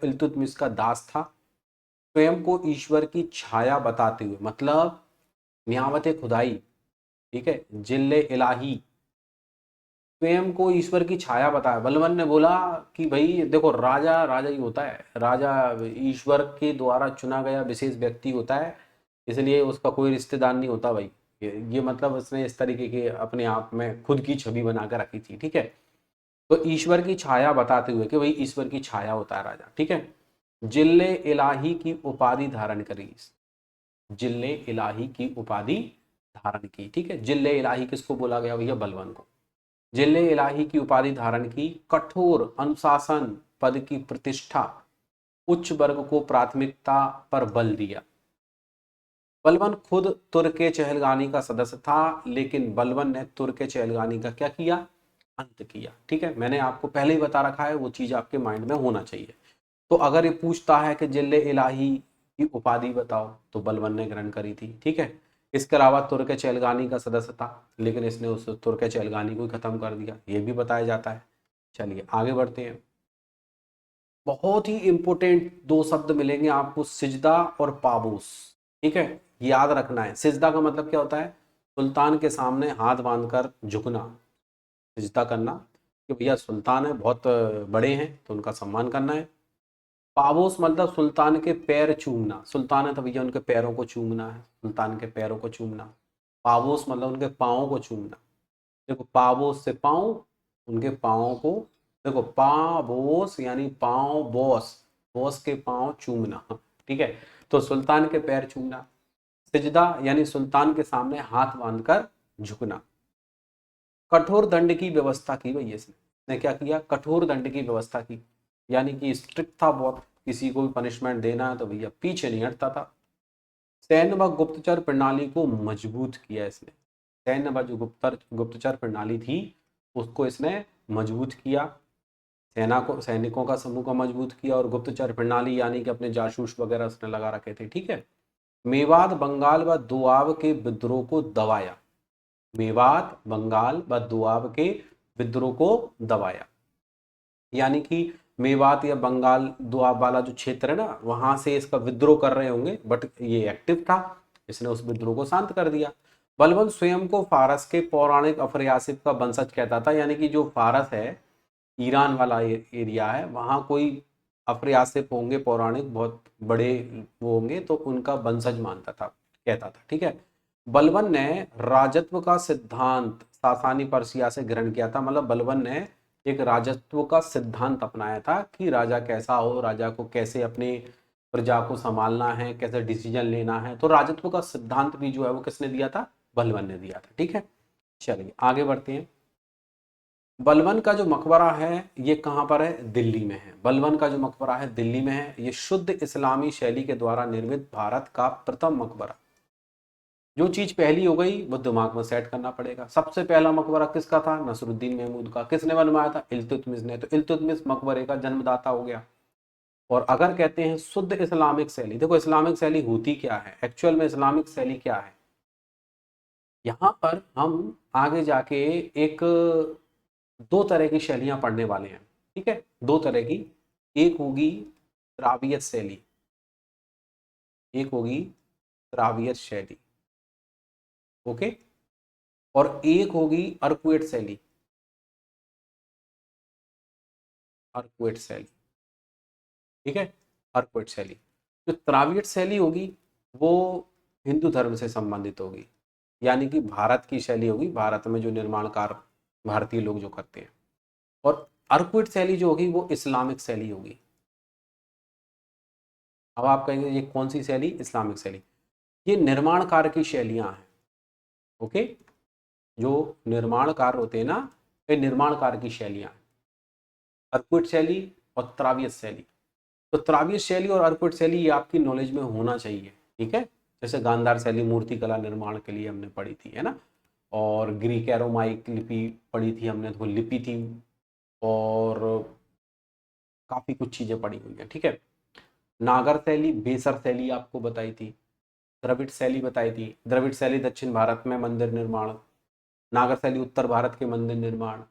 इल्तुतमिश का दास था। स्वयं को ईश्वर की छाया बताते हुए, मतलब नियामत खुदाई, ठीक है, जिल्ले इलाही, स्वयं को ईश्वर की छाया बताया। बलबन ने बोला कि भाई देखो, राजा राजा ही होता है, राजा ईश्वर के द्वारा चुना गया विशेष व्यक्ति होता है, इसलिए उसका कोई रिश्तेदार नहीं होता भाई। ये मतलब उसने इस तरीके के अपने आप में खुद की छवि बना कर रखी थी, ठीक है। तो ईश्वर की छाया बताते हुए कि भाई ईश्वर की छाया होता है राजा, ठीक है। जिल्ले इलाही की उपाधि धारण करी, जिल्ले इलाही की उपाधि धारण की, ठीक है। जिल्ले इलाही किसको बोला गया भैया? बलबन को। जिले इलाही की उपाधि धारण की, कठोर अनुशासन, पद की प्रतिष्ठा, उच्च वर्ग को प्राथमिकता पर बल दिया। बलबन खुद तुर्के चहलगानी का सदस्य था, लेकिन बलबन ने तुर्के चहलगानी का क्या किया? अंत किया, ठीक है। मैंने आपको पहले ही बता रखा है, वो चीज आपके माइंड में होना चाहिए। तो अगर ये पूछता है कि जिले इलाही की उपाधि बताओ, तो बलबन ने ग्रहण करी थी, ठीक है। इसके अलावा तुर्क चेलगानी का सदस्य था, लेकिन इसने उस तुर्क चेलगानी को ही खत्म कर दिया, ये भी बताया जाता है। चलिए आगे बढ़ते हैं। बहुत ही इंपॉर्टेंट दो शब्द मिलेंगे आपको, सिजदा और पाबूस, ठीक है। याद रखना है, सिजदा का मतलब क्या होता है? सुल्तान के सामने हाथ बांधकर झुकना, सिजदा करना, कि भैया सुल्तान है, बहुत बड़े हैं तो उनका सम्मान करना है। पावोस मतलब सुल्तान के पैर चूमना, सुल्तान है तो भैया उनके पैरों को चूमना है, सुल्तान के पैरों को चूमना। पावोस मतलब उनके पाँव को चूमना। देखो, पावोस से पाँव, उनके पाँव को, देखो पावोस यानी पाँव, बॉस, बॉस के पाँव चूमना, ठीक है। तो सुल्तान के पैर चूमना। सिजदा यानी सुल्तान के सामने हाथ बांधकर झुकना। कठोर दंड की व्यवस्था की भैया इसने क्या किया? कठोर दंड की व्यवस्था की, यानी कि स्ट्रिक्ट था बहुत, किसी को भी पनिशमेंट देना है तो भैया पीछे नहीं हटता था। सैन्य व गुप्तचर प्रणाली को मजबूत किया इसने, सैन्य व जो गुप्तचर प्रणाली थी उसको इसने मजबूत किया। सैनिकों का समूह को मजबूत किया और गुप्तचर प्रणाली यानी कि अपने जासूस वगैरह उसने लगा रखे थे। ठीक है। मेवात बंगाल व दोआब के विद्रोह को दबाया। मेवात बंगाल व दोआब के विद्रोह को दबाया, यानी कि मेवात या बंगाल दोआब वाला जो क्षेत्र है ना, वहां से इसका विद्रोह कर रहे होंगे, बट ये एक्टिव था, इसने उस विद्रोह को शांत कर दिया। बलबन स्वयं को फारस के पौराणिक अफरयासिब का वंशज कहता था, यानी कि जो फारस है, ईरान वाला एरिया है, वहां कोई अफरयासिब होंगे पौराणिक, बहुत बड़े वो होंगे, तो उनका वंशज मानता था, कहता था। ठीक है। बलबन ने राजत्व का सिद्धांत सासानी पर्शिया से ग्रहण किया था, मतलब बलबन ने एक राजत्व का सिद्धांत अपनाया था कि राजा कैसा हो, राजा को कैसे अपने प्रजा को संभालना है, कैसे डिसीजन लेना है। तो राजत्व का सिद्धांत भी जो है वो किसने दिया था? बलबन ने दिया था। ठीक है। चलिए आगे बढ़ते हैं। बलबन का जो मकबरा है ये कहाँ पर है? दिल्ली में है। बलबन का जो मकबरा है दिल्ली में है। ये शुद्ध इस्लामी शैली के द्वारा निर्मित भारत का प्रथम मकबरा। जो चीज पहली हो गई वो दिमाग में सेट करना पड़ेगा। सबसे पहला मकबरा किसका था? नसरुद्दीन महमूद का। किसने बनवाया था? इल्तुतमिश ने। तो इल्तुतमिश मकबरे का जन्मदाता हो गया। और अगर कहते हैं शुद्ध इस्लामिक शैली, देखो इस्लामिक शैली होती क्या है, एक्चुअल में इस्लामिक शैली क्या है, यहां पर हम आगे जाके एक दो तरह की शैलियां पढ़ने वाले हैं। ठीक है, दो तरह की। एक होगी रावियत शैली, एक होगी रावियत शैली, ओके, और एक होगी अर्कुएट शैली, अर्कुएट शैली। ठीक है, अर्कुएट शैली। जो त्राविड शैली होगी वो हिंदू धर्म से संबंधित होगी, यानी कि भारत की शैली होगी, भारत में जो निर्माण कार्य भारतीय लोग जो करते हैं। और अर्कुएट शैली जो होगी वो इस्लामिक शैली होगी। अब आप कहेंगे ये कौन सी शैली? इस्लामिक शैली। ये निर्माण कार्य की शैलियां हैं, ओके। जो निर्माण कार्य होते हैं ना, ये निर्माण कार्य की शैलियां हैं, अर्कुट शैली और त्रावियत शैली। तो त्रावियत शैली और अर्कुट शैली ये आपकी नॉलेज में होना चाहिए। ठीक है। जैसे गांधार शैली मूर्ति कला निर्माण के लिए हमने पढ़ी थी, है ना, और ग्रीक एरोमाइक लिपि पढ़ी थी हमने, तो लिपि थी, और काफी कुछ चीजें पढ़ी हुई हैं। ठीक है। नागर शैली, बेसर शैली आपको बताई थी, द्रविड़ शैली बताई थी। द्रविड़ शैली दक्षिण भारत में मंदिर निर्माण, नागर शैली उत्तर भारत के मंदिर निर्माण,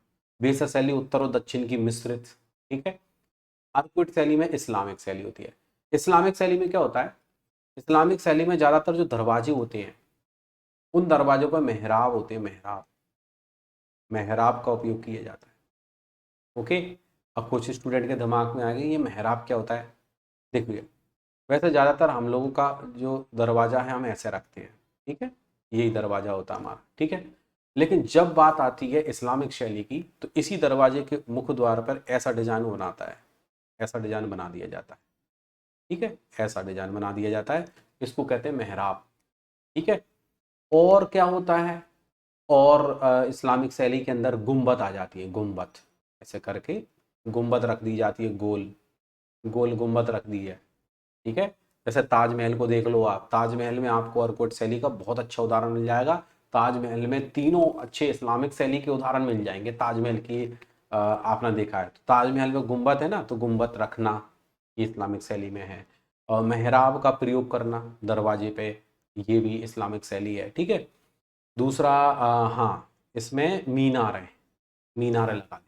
बेसर शैली उत्तर और दक्षिण की मिश्रित। ठीक है। अर्कुट शैली में इस्लामिक शैली होती है। इस्लामिक शैली में क्या होता है? इस्लामिक शैली में ज्यादातर जो दरवाजे होते हैं उन दरवाजों पर मेहराब होते हैं, मेहराब, मेहराब का उपयोग किया जाता है। ओके। अब कुछ स्टूडेंट के दिमाग में आ गई ये मेहराब क्या होता है। देखिए, वैसे ज़्यादातर हम लोगों का जो दरवाज़ा है हम ऐसे रखते हैं, ठीक है, यही दरवाज़ा होता है हमारा। ठीक है। लेकिन जब बात आती है इस्लामिक शैली की, तो इसी दरवाजे के मुख्य द्वार पर ऐसा डिजाइन बनाता है, ऐसा डिजाइन बना दिया जाता है। ठीक है, ऐसा डिजाइन बना दिया जाता है, इसको कहते हैं मेहराब। ठीक है। और क्या होता है? और इस्लामिक शैली के अंदर गुम्बद आ जाती है, गुम्बद, ऐसे करके गुम्बद रख दी जाती है, गोल गोल गुम्बद रख दी है। ठीक है। जैसे ताजमहल को देख लो आप, ताजमहल में आपको अर्कुट शैली का बहुत अच्छा उदाहरण मिल जाएगा। ताजमहल में तीनों अच्छे इस्लामिक शैली के उदाहरण मिल जाएंगे ताजमहल की। आपने देखा है तो ताजमहल में गुम्बद है ना, तो गुम्बद रखना ये इस्लामिक शैली में है। और मेहराब का प्रयोग करना दरवाजे पे, ये भी इस्लामिक शैली है। ठीक है। दूसरा हाँ, इसमें मीनार है, मीनार लगा देना,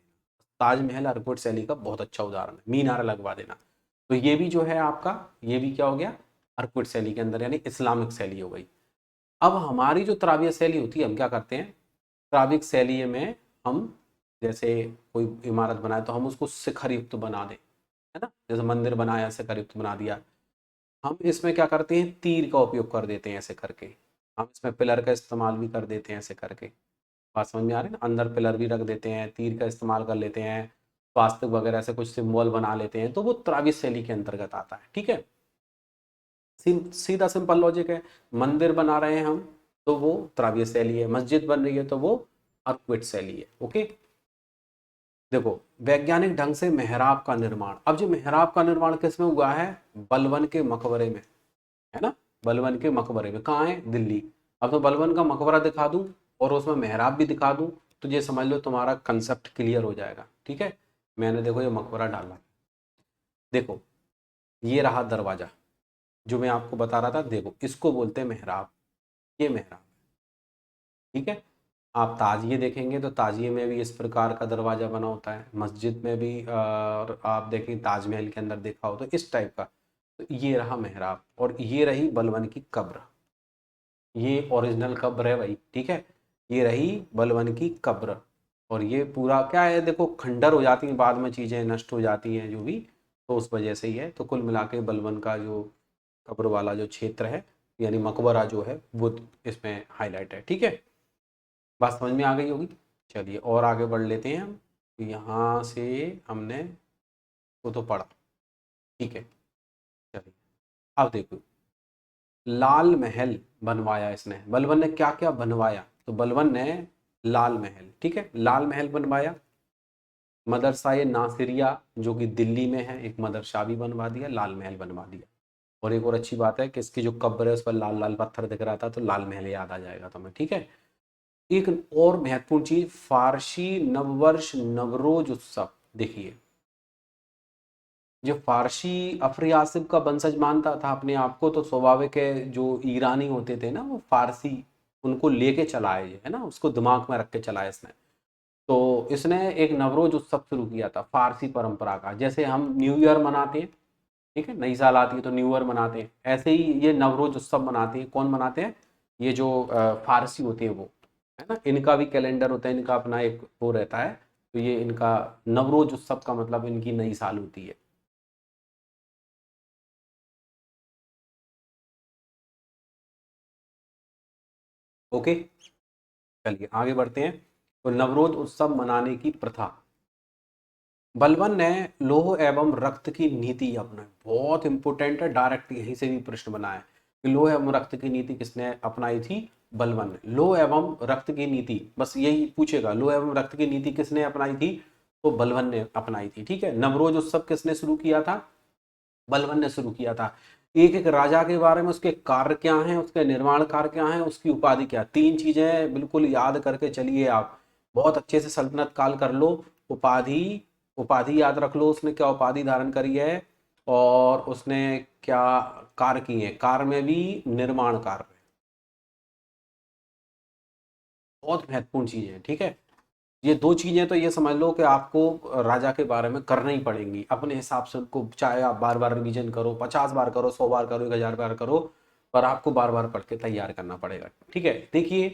ताजमहल अर्कुट शैली का बहुत अच्छा उदाहरण है, मीनार लगवा देना। तो ये भी जो है आपका, ये भी क्या हो गया? अर्कुट शैली के अंदर, यानी इस्लामिक शैली हो गई। अब हमारी जो त्रावियत शैली होती है, हम क्या करते हैं, त्राविक शैली में हम जैसे कोई इमारत बनाए तो हम उसको शिखर युक्त बना दें, है ना, जैसे मंदिर बनाया शिखर युक्त बना दिया। हम इसमें क्या करते हैं, तीर का उपयोग कर देते हैं ऐसे करके, हम इसमें पिलर का इस्तेमाल भी कर देते हैं ऐसे करके। बात समझ में आ रही है ना, अंदर पिलर भी रख देते हैं, तीर का इस्तेमाल कर लेते हैं, स्वास्तिक वगैरह से कुछ सिंबल बना लेते हैं, तो वो त्रावित शैली के अंतर्गत आता है। ठीक है। सीधा सिंपल लॉजिक है। मंदिर बना रहे हैं हम तो वो त्रावित शैली है, मस्जिद बन रही है तो वो अर्कुट शैली है। ओके। देखो, वैज्ञानिक ढंग से मेहराब का निर्माण, अब जो मेहराब का निर्माण किस में हुआ है? बलबन के मकबरे में, है ना, बलबन के मकबरे में। कहाँ है? दिल्ली। अब तो बलबन का मकबरा दिखा दूं और उसमें मेहराब भी दिखा दूं तो ये समझ लो तुम्हारा कंसेप्ट क्लियर हो जाएगा। ठीक है। मैंने देखो ये मकबरा डाला, देखो ये रहा दरवाजा जो मैं आपको बता रहा था, देखो इसको बोलते हैं मेहराब, ये मेहराब, ठीक है। आप ताजिए देखेंगे तो ताजिए में भी इस प्रकार का दरवाजा बना होता है, मस्जिद में भी, और आप देखें ताजमहल के अंदर देखा हो तो इस टाइप का। तो ये रहा मेहराब, और ये रही बलवन की कब्र, ये ओरिजिनल कब्र है भाई, ठीक है। ये रही बलवन की कब्र, और ये पूरा क्या है, देखो खंडर हो जाती हैं बाद में, चीज़ें नष्ट हो जाती हैं जो भी, तो उस वजह से ही है। तो कुल मिला के बलवन का जो कब्र वाला जो क्षेत्र है, यानी मकबरा जो है वो इसमें हाईलाइट है, ठीक है। बात समझ में आ गई होगी। चलिए और आगे बढ़ लेते हैं हम। तो यहाँ से हमने वो तो पढ़ा, ठीक है। चलिए अब देखो, लाल महल बनवाया इसने, बलबन ने क्या क्या बनवाया, तो बलबन ने लाल महल, ठीक है, लाल महल बनवाया। मदरसा ये नासिरिया जो कि दिल्ली में है, एक मदरसा भी बनवा दिया, लाल महल बनवा दिया। और एक और अच्छी बात है कि इसकी जो कब्र है उस पर लाल लाल पत्थर दिख रहा था, तो लाल महल याद आ जाएगा तुम्हें, ठीक है। एक और महत्वपूर्ण चीज, फारसी नववर्ष नवरोज उत्सव, देखिए जो फारसी अफरी आसिफ का वंशज मानता था अपने आप को, तो स्वाभाविक है जो ईरानी होते थे ना वो फारसी, उनको लेके चला है है ना, उसको दिमाग में रख के चला है इसने। तो इसने एक नवरोज उत्सव शुरू किया था फारसी परंपरा का, जैसे हम न्यू ईयर मनाते हैं, ठीक है, नई साल आती है तो न्यू ईयर मनाते हैं, ऐसे ही ये नवरोज उत्सव मनाते हैं। कौन मनाते हैं, ये जो फारसी होते हैं वो, है ना, इनका भी कैलेंडर होता है, इनका अपना एक वो रहता है। तो ये इनका नवरोज उत्सव का मतलब इनकी नई साल होती है। ओके, चलिए आगे बढ़ते हैं। तो नवरोज उत्सव मनाने की प्रथा, बलबन ने लोह एवं रक्त की नीति अपनाई, बहुत इंपॉर्टेंट है, डायरेक्ट यहीं से भी प्रश्न बना है कि लोह एवं रक्त की नीति किसने अपनाई थी, बलबन ने। लोह एवं रक्त की नीति, बस यही पूछेगा, लोह एवं रक्त की नीति किसने अपनाई थी, तो बलबन ने अपनाई थी, ठीक है। नवरोज उत्सव किसने शुरू किया था, बलबन ने शुरू किया था। एक एक राजा के बारे में, उसके कार्य क्या हैं, उसके निर्माण कार्य क्या हैं, उसकी उपाधि क्या, तीन चीजें बिल्कुल याद करके चलिए आप, बहुत अच्छे से सल्तनत काल कर लो। उपाधि, उपाधि याद रख लो, उसने क्या उपाधि धारण करी है, और उसने क्या कार्य किए हैं, कार्य में भी निर्माण कार्य, बहुत महत्वपूर्ण चीजें हैं, ठीक है। ये दो चीजें तो ये समझ लो कि आपको राजा के बारे में करना ही पड़ेंगी अपने हिसाब से उनको, चाहे आप बार बार रिवीजन करो, 50 बार करो, 100 बार करो, 1000 बार करो, पर आपको बार बार पढ़ के तैयार करना पड़ेगा, ठीक है। देखिए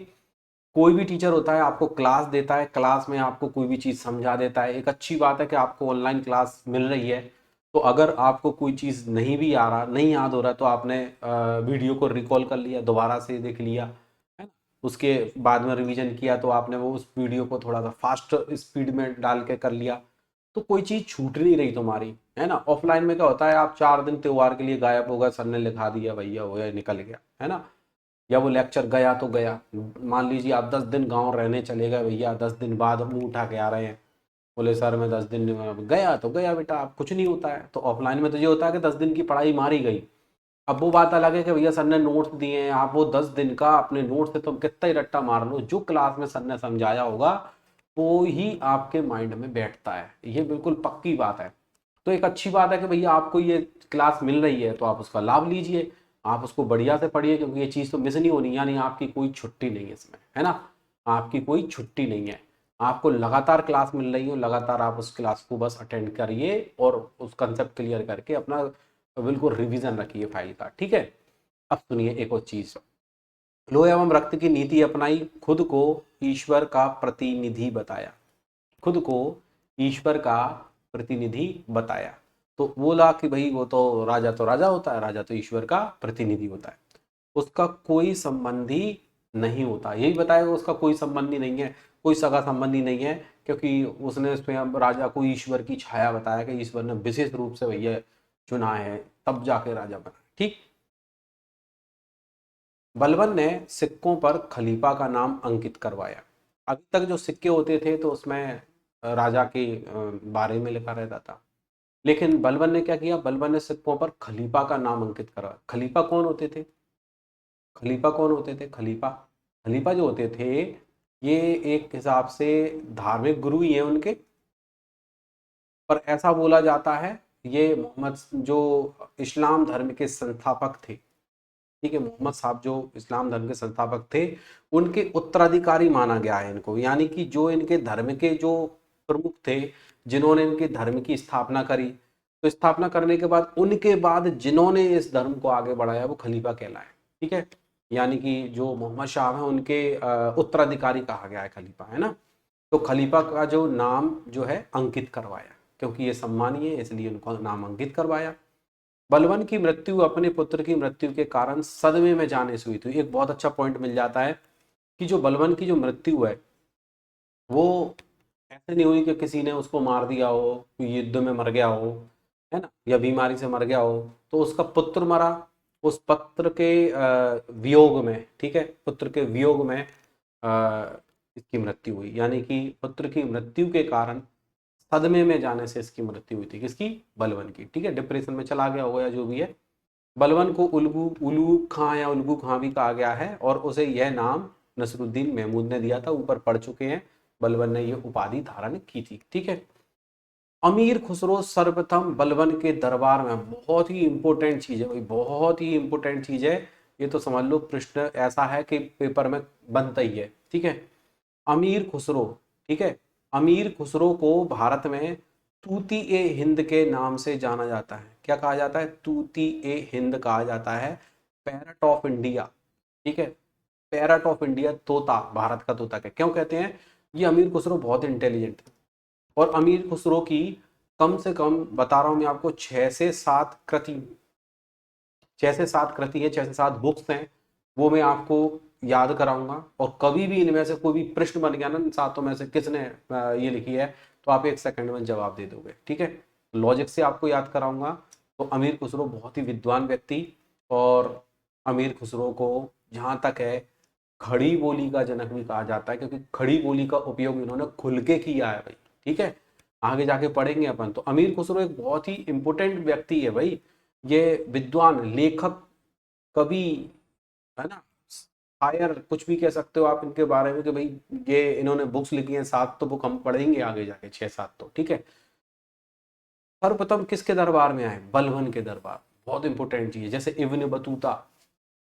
कोई भी टीचर होता है आपको क्लास देता है, क्लास में आपको कोई भी चीज़ समझा देता है। एक अच्छी बात है कि आपको ऑनलाइन क्लास मिल रही है, तो अगर आपको कोई चीज़ नहीं भी आ रहा, नहीं याद हो रहा, तो आपने वीडियो को रिकॉल कर लिया, दोबारा से देख लिया, है ना, उसके बाद में रिवीजन किया तो आपने वो उस वीडियो को थोड़ा सा फास्ट स्पीड में डाल के कर लिया, तो कोई चीज़ छूट नहीं रही तुम्हारी, है ना। ऑफलाइन में क्या होता है, आप 4 दिन त्योहार के लिए गायब हो गए, सर ने लिखा दिया भैया हो गया, निकल गया, है ना, या वो लेक्चर गया तो गया। मान लीजिए आप 10 दिन गांव रहने चले गए भैया, 10 दिन बाद मुंह उठा के आ रहे हैं, बोले सर मैं 10 दिन गया तो गया बेटा, आप कुछ नहीं होता है। तो ऑफलाइन में तो ये होता है कि 10 दिन की पढ़ाई मारी गई। अब वो बात अलग है कि भैया सर ने नोट्स दिए हैं, आप वो 10 दिन का अपने नोट से तुम कितना ही रट्टा मार लो, जो क्लास में सर ने समझाया होगा वो ही आपके माइंड में बैठता है, ये बिल्कुल पक्की बात है। तो एक अच्छी बात है कि भैया आपको ये क्लास मिल रही है तो आप उसका लाभ लीजिए, आप उसको बढ़िया से पढ़िए, क्योंकि ये चीज़ तो मिस नहीं होनी, यानी आपकी कोई छुट्टी नहीं है इसमें, है ना, आपकी कोई छुट्टी नहीं है। आपको लगातार क्लास मिल रही हो, लगातार आप उस क्लास को बस अटेंड करिए और उस कंसेप्ट क्लियर करके अपना बिल्कुल रिवीजन रखिए फाइल का, ठीक है। अब सुनिए एक और चीज़, लोह एवं रक्त की नीति अपनाई, खुद को ईश्वर का प्रतिनिधि बताया, खुद को ईश्वर का प्रतिनिधि बताया। तो बोला कि भाई वो तो राजा होता है, राजा तो ईश्वर का प्रतिनिधि होता है, उसका कोई संबंधी नहीं होता, यही बताया उसका कोई संबंधी नहीं है, कोई सगा संबंधी नहीं है, क्योंकि उसने स्वयं राजा को ईश्वर की छाया बताया कि ईश्वर ने विशेष रूप से भैया चुना है, तब जाके राजा बना, ठीक। बलबन ने सिक्कों पर खलीफा का नाम अंकित करवाया। अभी तक जो सिक्के होते थे तो उसमें राजा के बारे में लिखा रहता था, लेकिन बलबन ने क्या किया, बलबन ने सिक्कों पर खलीफा का नाम अंकित करा। खलीफा कौन होते थे, खलीफा कौन होते थे, खलीफा, खलीफा जो होते थे ये एक हिसाब से धार्मिक गुरु ही हैं उनके, पर ऐसा बोला जाता है ये मोहम्मद जो इस्लाम धर्म के संस्थापक थे, ठीक है, मोहम्मद साहब जो इस्लाम धर्म के संस्थापक थे, उनके उत्तराधिकारी माना गया है इनको, यानी कि जो इनके धर्म के जो प्रमुख थे, जिन्होंने इनके धर्म की स्थापना करी, तो स्थापना करने के बाद उनके बाद जिन्होंने इस धर्म को आगे बढ़ाया वो खलीफा कहलाए, ठीक है, यानी कि जो मोहम्मद शाह है उनके उत्तराधिकारी कहा गया है खलीफा, है ना। तो खलीफा का जो नाम जो है अंकित करवाया, क्योंकि ये सम्मानीय है इसलिए उनको नाम अंकित करवाया। बलवन की मृत्यु अपने पुत्र की मृत्यु के कारण सदमे में जाने से हुई थी। एक बहुत अच्छा पॉइंट मिल जाता है कि जो बलवन की जो मृत्यु है वो ऐसे नहीं हुई कि किसी ने उसको मार दिया हो, कोई युद्ध में मर गया हो, है ना, या बीमारी से मर गया हो, तो उसका पुत्र मरा, उस पुत्र के वियोग में, ठीक है, पुत्र के वियोग में इसकी मृत्यु हुई, यानी कि पुत्र की मृत्यु के कारण सदमे में जाने से इसकी मृत्यु हुई थी, किसकी, बलवन की, ठीक है, डिप्रेशन में चला गया हो या जो भी है। बलवन को उलू खां या उल्गू खां भी कहा गया है और उसे यह नाम नसरुद्दीन महमूद ने दिया था, ऊपर पढ़ चुके हैं, बलवन ने यह उपाधि धारण की थी, ठीक है। अमीर खुसरो सर्वप्रथम बलवन के दरबार में, बहुत ही इंपॉर्टेंट चीज है भाई, बहुत ही इंपॉर्टेंट चीज है, ये तो समझ लो प्रश्न ऐसा है कि पेपर में बनता ही है, ठीक है। अमीर खुसरो, ठीक है, अमीर खुसरो को भारत में तूती ए हिंद के नाम से जाना जाता है। क्या कहा जाता है, तूती ए हिंद कहा जाता है, पैरट ऑफ इंडिया, ठीक है, पैरट ऑफ इंडिया, तोता, भारत का तोता। क्यों कहते हैं, ये अमीर खुसरो बहुत इंटेलिजेंट है और अमीर खुसरो की कम से कम बता रहा हूं मैं आपको 6 से 7 कृति, 6 से 7 कृति है, 6 से 7 बुक्स हैं, वो मैं आपको याद कराऊंगा। और कभी भी इनमें से कोई भी प्रश्न बन गया ना इन सातों में से किसने ये लिखी है, तो आप 1 सेकंड में जवाब दे दोगे, ठीक है। लॉजिक से आपको याद कराऊंगा। तो अमीर खुसरो बहुत ही विद्वान व्यक्ति, और अमीर खुसरो को जहां तक है खड़ी बोली का जनक भी कहा जाता है, क्योंकि खड़ी बोली का उपयोग इन्होंने खुल के किया है भाई, ठीक है, आगे जाके पढ़ेंगे अपन। तो अमीर खुसरो एक बहुत ही इंपॉर्टेंट व्यक्ति है भाई, ये विद्वान, लेखक, कवि, है ना, शायर, कुछ भी कह सकते हो आप इनके बारे में कि भाई ये इन्होंने बुक्स लिखी हैं 7, तो बुक हम पढ़ेंगे आगे जाके 6-7, तो ठीक है। सर्वप्रथम किसके दरबार में आए, बलवन के दरबार, बहुत इंपॉर्टेंट चीज है। जैसे इब्न बतूता,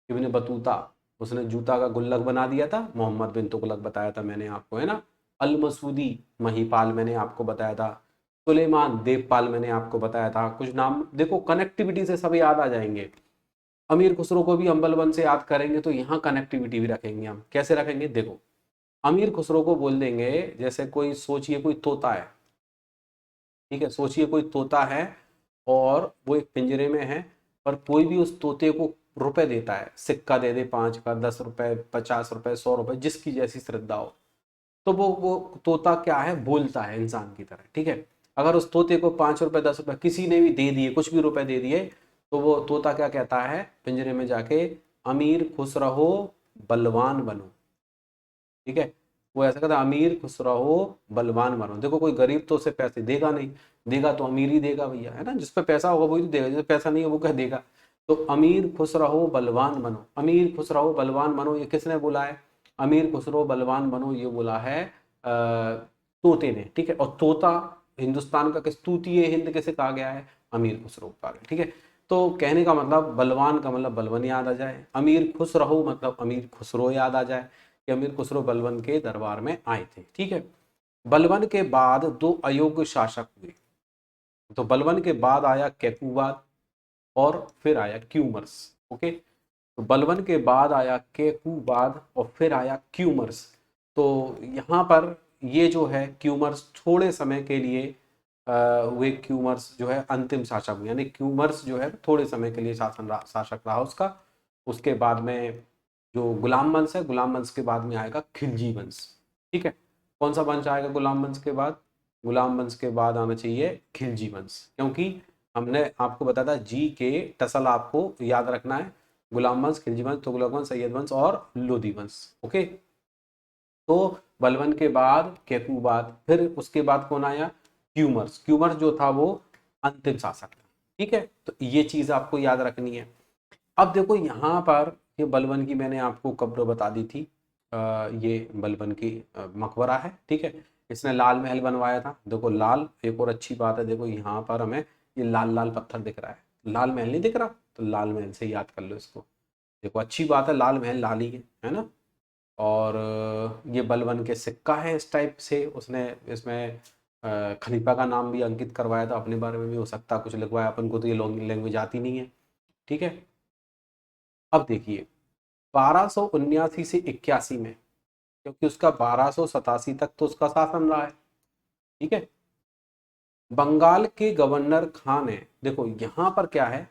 इब्न बतूता उसने जूता का गुल्लक बना दिया था, मोहम्मद बिन तुगलक बताया था मैंने आपको, है ना। अल मसूदी महीपाल मैंने आपको बताया था, सुलेमान देवपाल मैंने आपको बताया था। कुछ नाम देखो, कनेक्टिविटी से सब याद आ जाएंगे। अमीर खुसरो को भी हम बलवन से याद करेंगे तो यहाँ कनेक्टिविटी भी रखेंगे। हम कैसे रखेंगे, देखो, अमीर खुसरो को बोल देंगे, जैसे कोई सोचिए कोई तोता है, ठीक है, सोचिए कोई तोता है और वो एक पिंजरे में है, पर कोई भी उस तोते को रुपए देता है, सिक्का दे दे 5 का, 10 रुपए, 50 रुपए, 100 रुपए, जिसकी जैसी श्रद्धा हो, तो वो तोता क्या है, बोलता है इंसान की तरह, ठीक है। अगर उस तोते को 5 रुपए, 10 रुपए किसी ने भी दे दिए, कुछ भी रुपए दे दिए, तो वो तोता क्या कहता है पिंजरे में जाके, अमीर खुश रहो बलवान बनो, ठीक है। वो ऐसा कहता है, अमीर खुश रहो बलवान बनो। देखो कोई गरीब तो उसे पैसे देगा नहीं, देगा तो अमीर ही देगा भैया, है ना, जिस पे पैसा होगा वही तो देगा, जिस पे पैसा नहीं है वो क्या देगा। तो अमीर खुश रहो बलवान बनो, अमीर खुश रहो बलवान बनो, ये किसने बोला है, अमीर खुश रहो बलवान बनो, ये बोला है तोते ने, ठीक है। और तोता हिंदुस्तान का किस, तूतीय हिंद किसे कहा गया है, अमीर खुसरो को कहा गया, ठीक है। तो कहने का मतलब बलवान का मतलब बलवन याद आ जाए, अमीर खुश रहो मतलब अमीर खुसरो याद आ जाए कि अमीर खुसरो बलवन के दरबार में आए थे, ठीक है। बलवन के बाद 2 अयोग्य शासक हुए। तो बलवन के बाद आया कैकुबाद और फिर आया क्यूमर्स, ओके। तो बलवन के बाद आया केकुबाद और फिर आया क्यूमर्स। तो यहाँ पर ये जो है क्यूमर्स थोड़े समय के लिए हुए, क्यूमर्स जो है अंतिम शासक हुए, यानी क्यूमर्स जो है थोड़े समय के लिए शासक रहा उसका। उसके बाद में जो गुलाम वंश है, गुलाम वंश के बाद में आएगा खिलजी वंश, ठीक है। कौन सा वंश आएगा गुलाम वंश के बाद, गुलाम वंश के बाद आना चाहिए खिलजी वंश, क्योंकि हमने आपको बताया था जी के टसल आपको याद रखना है, गुलाम वंश, खिलजी वंश, तुगलक वंश, सैयद वंश और लोधी वंश, ओके। तो बलवन के बाद कैकुबाद, फिर उसके बाद कौन आया, क्यूमर्स। क्यूमर्स जो था वो अंतिम शासक था, ठीक है। तो ये चीज आपको याद रखनी है। अब देखो यहाँ पर ये बलवन की मैंने आपको कब्र बता दी थी, ये बलवन की मकबरा है, ठीक है। इसने लाल महल बनवाया था। देखो लाल, एक और अच्छी बात है, देखो यहाँ पर हमें ये लाल लाल पत्थर दिख रहा है, लाल महल नहीं दिख रहा, तो लाल महल से याद कर लो इसको। देखो अच्छी बात है, लाल महल लाल ही है ना। और ये बलबन के सिक्का है इस टाइप से, उसने इसमें खलीफा का नाम भी अंकित करवाया था, अपने बारे में भी हो सकता है कुछ लिखवाया, अपन को तो ये लैंग्वेज आती नहीं है, ठीक है। अब देखिए 1279 से 81 में, क्योंकि उसका 1287 तक तो उसका शासन रहा है, ठीक है। बंगाल के गवर्नर खान है, देखो यहां पर क्या है,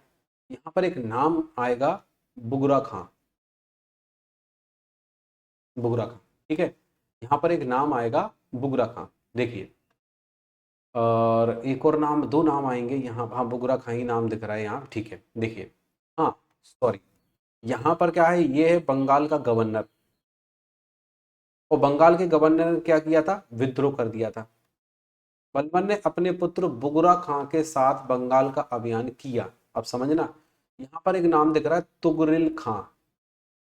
यहां पर एक नाम आएगा बुगरा खां, बुगरा खां, ठीक है। यहां पर एक नाम आएगा बुगरा खां, देखिए। और एक और नाम, दो नाम आएंगे यहाँ, हाँ बुगरा खां ही नाम दिख रहा है यहाँ, ठीक है। देखिए हाँ सॉरी, यहाँ पर क्या है, ये है बंगाल का गवर्नर, और बंगाल के गवर्नर ने क्या किया था, विद्रोह कर दिया था। बलबन ने अपने पुत्र बुगरा खां के साथ बंगाल का अभियान किया। अब समझना, यहाँ पर एक नाम दिख रहा है तुगरिल खां,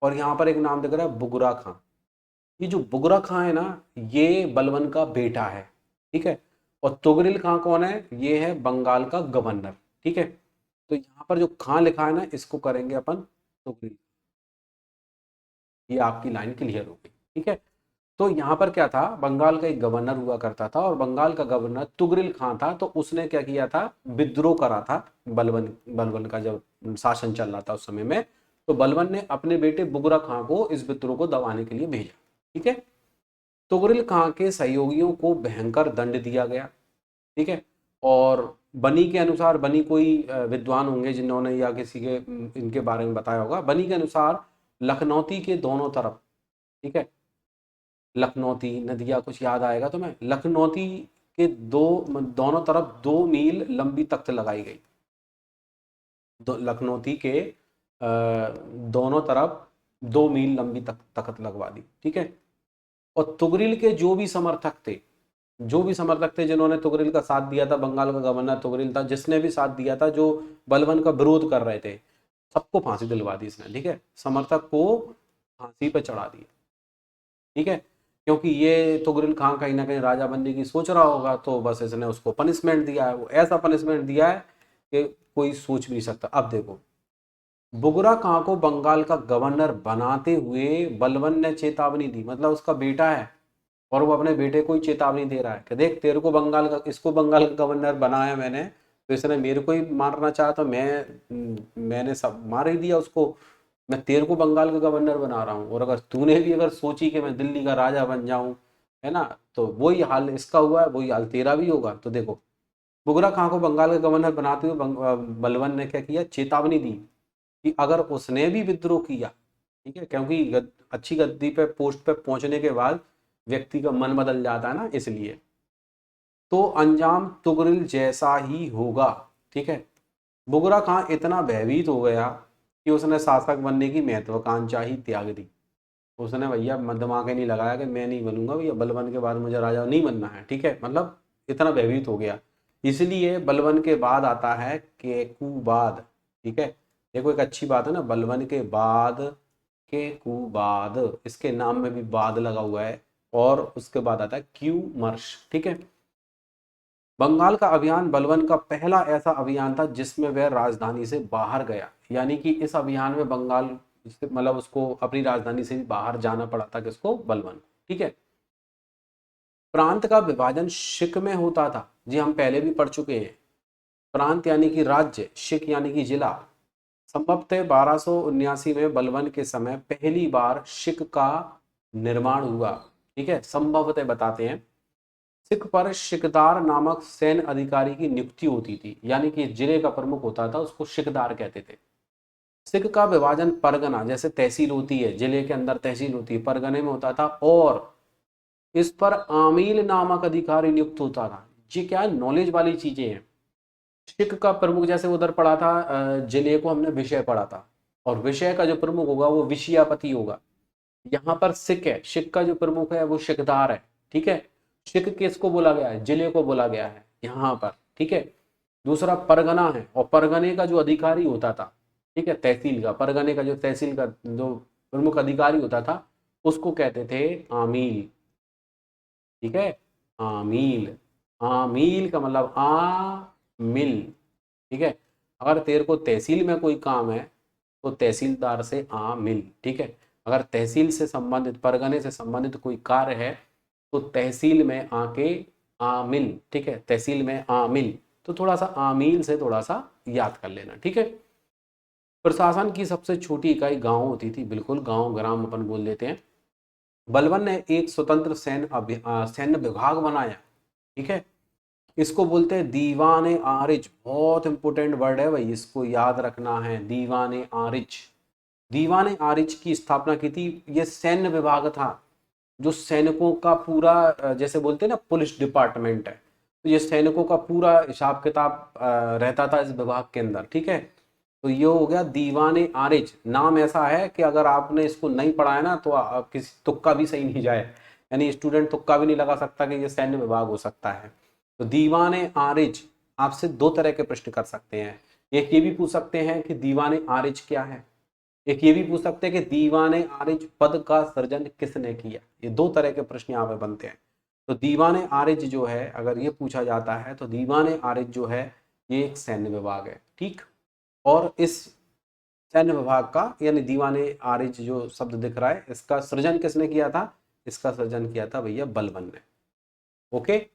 और यहाँ पर एक नाम दिख रहा है बुगरा खां। ये जो बुगरा खां है ना, ये बलबन का बेटा है, ठीक है। और तुगरिल खां कौन है, ये है बंगाल का गवर्नर, ठीक है। तो यहाँ पर जो खां लिखा है ना, इसको करेंगे अपन तुगरिल, ये आपकी लाइन क्लियर हो गई, ठीक है। तो यहाँ पर क्या था, बंगाल का एक गवर्नर हुआ करता था, और बंगाल का गवर्नर तुगरिल खां था, तो उसने क्या किया था, विद्रोह करा था। बलबन बलबन का जब शासन चल रहा था उस समय में, तो बलबन ने अपने बेटे बुगरा खां को इस विद्रोह को दबाने के लिए भेजा, ठीक है। तुगरिल खां के सहयोगियों को भयंकर दंड दिया गया, ठीक है। और बनी के अनुसार, बनी कोई विद्वान होंगे जिन्होंने या किसी के इनके बारे में बताया होगा, बनी के अनुसार लखनौती के दोनों तरफ, ठीक है, लखनौती नदिया कुछ याद आएगा तो मैं, लखनौती के दोनों तरफ 2 मील लंबी तख्त लगाई गई, लखनौती के दोनों तरफ 2 मील लंबी तख्त लगवा दी, ठीक है। और तुगरिल के जो भी समर्थक थे जिन्होंने तुगरिल का साथ दिया था, बंगाल का गवर्नर तुगरिल था, जिसने भी साथ दिया था, जो बलबन का विरोध कर रहे थे, सबको फांसी दिलवा दी इसने, ठीक है। समर्थक को फांसी पे चढ़ा दिया, ठीक है। क्योंकि ये तुगरिल खां कहीं ना कहीं राजा बनने की सोच रहा होगा, तो बस इसने उसको पनिशमेंट दिया है, वो ऐसा पनिशमेंट दिया है कि कोई सोच भी नहीं सकता। अब देखो, बुगरा खां को बंगाल का गवर्नर बनाते हुए बलबन ने चेतावनी दी, मतलब उसका बेटा है और वो अपने बेटे को ही चेतावनी दे रहा है कि देख, तेरे को बंगाल का, इसको बंगाल का गवर्नर बनाया मैंने, तो इसने मेरे को ही मारना चाहा, तो मैंने सब मार ही दिया उसको, मैं तेरे को बंगाल का गवर्नर बना रहा हूँ, और अगर तूने भी अगर सोची कि मैं दिल्ली का राजा बन जाऊं, है ना, तो वही हाल इसका हुआ है, वही हाल तेरा भी होगा। तो देखो, बुगरा खां को बंगाल का गवर्नर बनाते हुए बलबन ने क्या किया, चेतावनी दी कि अगर उसने भी विद्रोह किया, ठीक है, क्योंकि अच्छी गद्दी पे, पोस्ट पे पहुंचने के बाद व्यक्ति का मन बदल जाता है ना, इसलिए, तो अंजाम तुगरिल जैसा ही होगा, ठीक है। बुगरा खां इतना भयभीत हो गया कि उसने शासक बनने की महत्वाकांक्षा ही त्याग दी। उसने भैया दिमाग ही नहीं लगाया कि मैं नहीं बनूंगा भैया, बलबन के बाद मुझे राजा नहीं बनना है, ठीक है, मतलब इतना भयभीत हो गया। इसलिए बलबन के बाद आता है केकूबाद, ठीक है। देखो एक अच्छी बात है ना, बलबन के बाद केकूबाद, इसके नाम में भी बाद लगा हुआ है, और उसके बाद आता है क्यू मर्श, ठीक है। बंगाल का अभियान बलबन का पहला ऐसा अभियान था जिसमें वह राजधानी से बाहर गया, यानी कि इस अभियान में बंगाल, मतलब उसको अपनी राजधानी से भी बाहर जाना पड़ा था, किसको, बलबन, ठीक है। प्रांत का विभाजन शिक में होता था, जी हम पहले भी पढ़ चुके हैं। प्रांत यानी कि राज्य, शिक यानी कि जिला। संभवतः 1279 में बलबन के समय पहली बार शिक का निर्माण हुआ, ठीक है, संभवतः बताते हैं। सिख पर शिकदार नामक सैन्य अधिकारी की नियुक्ति होती थी, यानी कि जिले का प्रमुख होता था, उसको शिकदार कहते थे। सिख का विभाजन परगना, जैसे तहसील होती है, जिले के अंदर तहसील होती है, परगने में होता था, और इस पर आमील नामक अधिकारी नियुक्त होता था। ये क्या है, नॉलेज वाली चीजें हैं। सिख का प्रमुख, जैसे उधर पढ़ा था, जिले को हमने विषय पढ़ा था, और विषय का जो प्रमुख होगा वो विषयापति होगा। यहाँ पर सिख है, सिख का जो प्रमुख है वो शिकदार है, ठीक है। सिख किसको बोला गया है, जिले को बोला गया है यहाँ पर, ठीक है। दूसरा परगना है, और परगने का जो अधिकारी होता था, ठीक है, तहसील का, परगने का जो तहसील का जो प्रमुख अधिकारी होता था, उसको कहते थे आमील, ठीक है। आमील। आमील का मतलब मिल। ठीक है। अगर तेरे को तहसील में कोई काम है तो तहसीलदार से मिल। ठीक है। अगर तहसील से संबंधित, परगने से संबंधित कोई कार्य है तो तहसील में आके आमिल। ठीक है, तहसील में आमिल। तो थोड़ा सा आमील से थोड़ा सा याद कर लेना। ठीक है। प्रशासन की सबसे छोटी इकाई गांव होती थी। बिल्कुल, गांव ग्राम अपन बोल लेते हैं। बलबन ने एक स्वतंत्र सैन्य विभाग बनाया। ठीक है। इसको बोलते हैं दीवाने आरिज। बहुत इंपॉर्टेंट वर्ड है भाई, इसको याद रखना है, दीवाने आरिज। दीवाने आरिज की स्थापना की थी। ये सैन्य विभाग था जो सैनिकों का पूरा जैसे बोलते हैं ना पुलिस डिपार्टमेंट है, तो ये सैनिकों का पूरा हिसाब किताब रहता था इस विभाग के अंदर। ठीक है। तो ये हो गया दीवाने आरिज। नाम ऐसा है कि अगर आपने इसको नहीं पढ़ा है ना तो किसी तुक्का भी सही नहीं जाए, यानी स्टूडेंट तुक्का भी नहीं लगा सकता कि ये सैन्य विभाग हो सकता है। तो दीवाने आरिज आपसे दो तरह के प्रश्न कर सकते हैं। एक ये भी पूछ सकते हैं कि दीवाने आरिज क्या है, एक ये भी पूछ सकते हैं कि दीवाने आरिज पद का सृजन किसने किया। ये दो तरह के प्रश्न यहाँ पे बनते हैं। तो दीवाने आरिज जो है, अगर ये पूछा जाता है तो दीवाने आरिज जो है ये एक सैन्य विभाग है। ठीक। और इस सैन्य विभाग का यानी दीवाने आरिज जो शब्द दिख रहा है, इसका सृजन किसने किया था? इसका सृजन किया था भैया बलबन ने। ओके।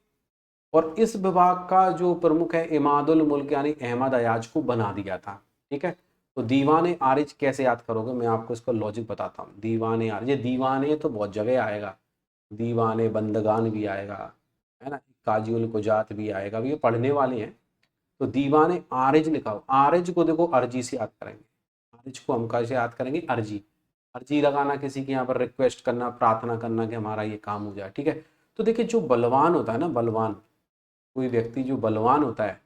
और इस विभाग का जो प्रमुख है इमादुल मुल्क यानी अहमद अयाज को बना दिया था। ठीक है। तो दीवाने आरिज कैसे याद करोगे, मैं आपको इसका लॉजिक बताता हूँ। दीवाने आरिज, ये दीवाने तो बहुत जगह आएगा, दीवाने बंदगान भी आएगा, है ना, काजी उल कुजात भी आएगा, ये पढ़ने वाले हैं। तो दीवाने आरिज लिखा हो, आरिज को देखो अर्जी से याद करेंगे। आरिज को हम कैसे याद करेंगे? अर्जी। अर्जी लगाना, किसी के यहाँ पर रिक्वेस्ट करना, प्रार्थना करना कि हमारा ये काम हो जाए। ठीक है। तो देखिए जो बलवान होता है ना, बलवान, कोई व्यक्ति जो बलवान होता है,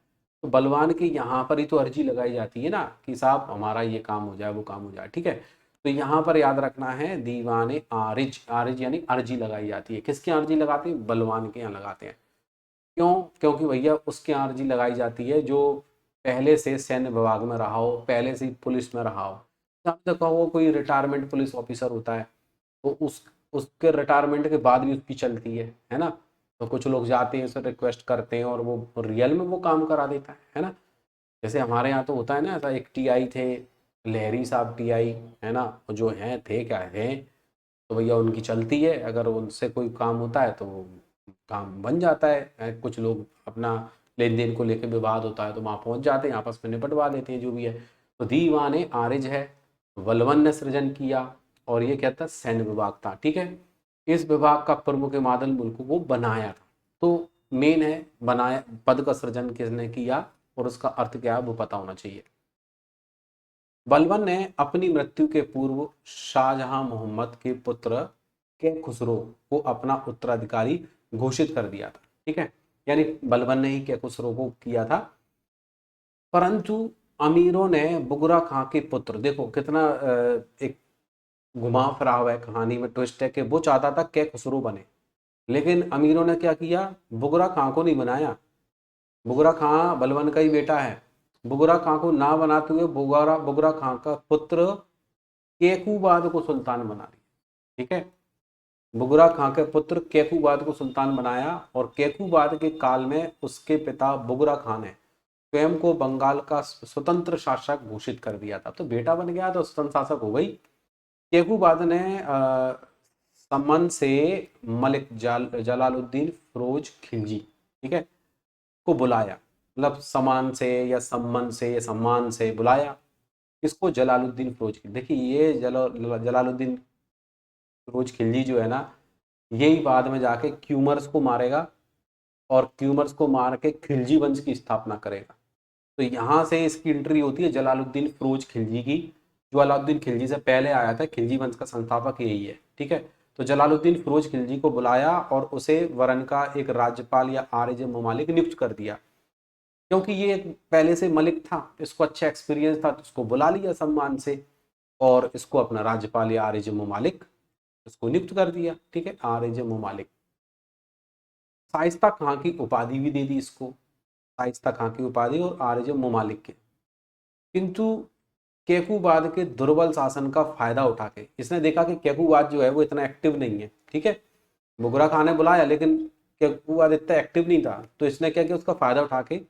तो बलवान के यहाँ पर ही तो अर्जी लगाई जाती है ना कि साहब हमारा ये काम हो जाए, वो काम हो जाए। ठीक है। तो यहाँ पर याद रखना है दीवाने आरिज। आरिज यानी अर्जी लगाई जाती है। किसके यहाँ अर्जी लगाते हैं? बलवान के यहाँ लगाते हैं। क्यों? क्योंकि भैया उसके यहाँ अर्जी लगाई जाती है जो पहले से सैन्य विभाग में रहा हो, पहले से पुलिस में रहा हो। जब तक वो कोई रिटायरमेंट पुलिस ऑफिसर होता है तो उसके रिटायरमेंट के बाद भी उसकी चलती है ना। तो कुछ लोग जाते हैं, उसे रिक्वेस्ट करते हैं और वो रियल में वो काम करा देता है ना। जैसे हमारे यहाँ तो होता है ना, ऐसा एक टीआई थे, लहरी साहब टीआई, है ना, जो हैं थे क्या हैं, तो भैया उनकी चलती है। अगर उनसे कोई काम होता है तो वो काम बन जाता है। कुछ लोग अपना लेन देन को लेकर विवाद होता है तो वहाँ पहुँच जाते हैं, आपस में निपटवा देते हैं जो भी है। तो दीवाने आरिज है, वलवन ने सृजन किया, और ये क्या था? सैन्य विभाग था। ठीक है। इस विभाग का प्रमुख इमादुल मुल्क को बनाया था। तो मेन है बनाया, पद का सृजन किसने किया और उसका अर्थ क्या है वो पता होना चाहिए। बलबन ने अपनी मृत्यु के पूर्व शाहजहां मोहम्मद के पुत्र के खुसरो को अपना उत्तराधिकारी घोषित कर दिया था। ठीक है। यानी बलबन ने ही के खुसरो को किया था। परंतु अमीरों ने बुगरा खां के पुत्र, देखो कितना एक घुमा फिरा हुआ है कहानी में, ट्विस्ट है कि वो चाहता था के खुसरो बने, लेकिन अमीरों ने क्या किया? बुगरा खां को नहीं बनाया। बुगरा खां बलबन का ही बेटा है। बुगरा खां को ना बनाते हुए बुगरा खां का पुत्र केकूबाद को सुल्तान बना दिया। ठीक है। बुगरा खां के पुत्र केकूबाद को सुल्तान बनाया, और केकूबाद के काल में उसके पिता बुगरा खां ने स्वयं को बंगाल का स्वतंत्र शासक घोषित कर दिया था। तो बेटा बन गया तो स्वतंत्र शासक हो गई। केकूबाद ने सम्मान से मलिक जलालुद्दीन फिरोज खिलजी, ठीक है, को बुलाया। मतलब समान से या सम्मान से या सम्मान से बुलाया। इसको जलालुद्दीन फिरोज खिलजी, देखिए ये जलालुद्दीन फिरोज खिलजी जो है ना, यही बाद में जाके क्यूमर्स को मारेगा और क्यूमर्स को मार के खिलजी वंश की स्थापना करेगा। तो यहाँ से इसकी एंट्री होती है जलालुद्दीन फिरोज खिलजी की, जो अलाउद्दीन खिलजी से पहले आया था। खिलजी वंश का संस्थापक यही है। ठीक है। तो जलालुद्दीन फिरोज खिलजी को बुलाया और उसे वरन का एक राज्यपाल या आरिज ममालिक नियुक्त कर दिया। क्योंकि ये एक पहले से मलिक था, इसको अच्छा एक्सपीरियंस था, तो उसको बुला लिया सम्मान से और इसको अपना राज्यपाल या आरिज ममालिक इसको नियुक्त कर दिया। ठीक है, आरिज ममालिक। शाइस्ता खां की उपाधि भी दे दी इसको, शाइस्ता खां की उपाधि और आरिज ममालिक के। किंतु केकूबाद के दुर्बल शासन का फायदा उठा के इसने देखा कि केकूबाद जो है वो इतना एक्टिव नहीं है। ठीक है। बुगरा खान ने बुलाया लेकिन कैकूबाद इतना एक्टिव नहीं था, तो इसने क्या किया, उसका फ़ायदा उठा के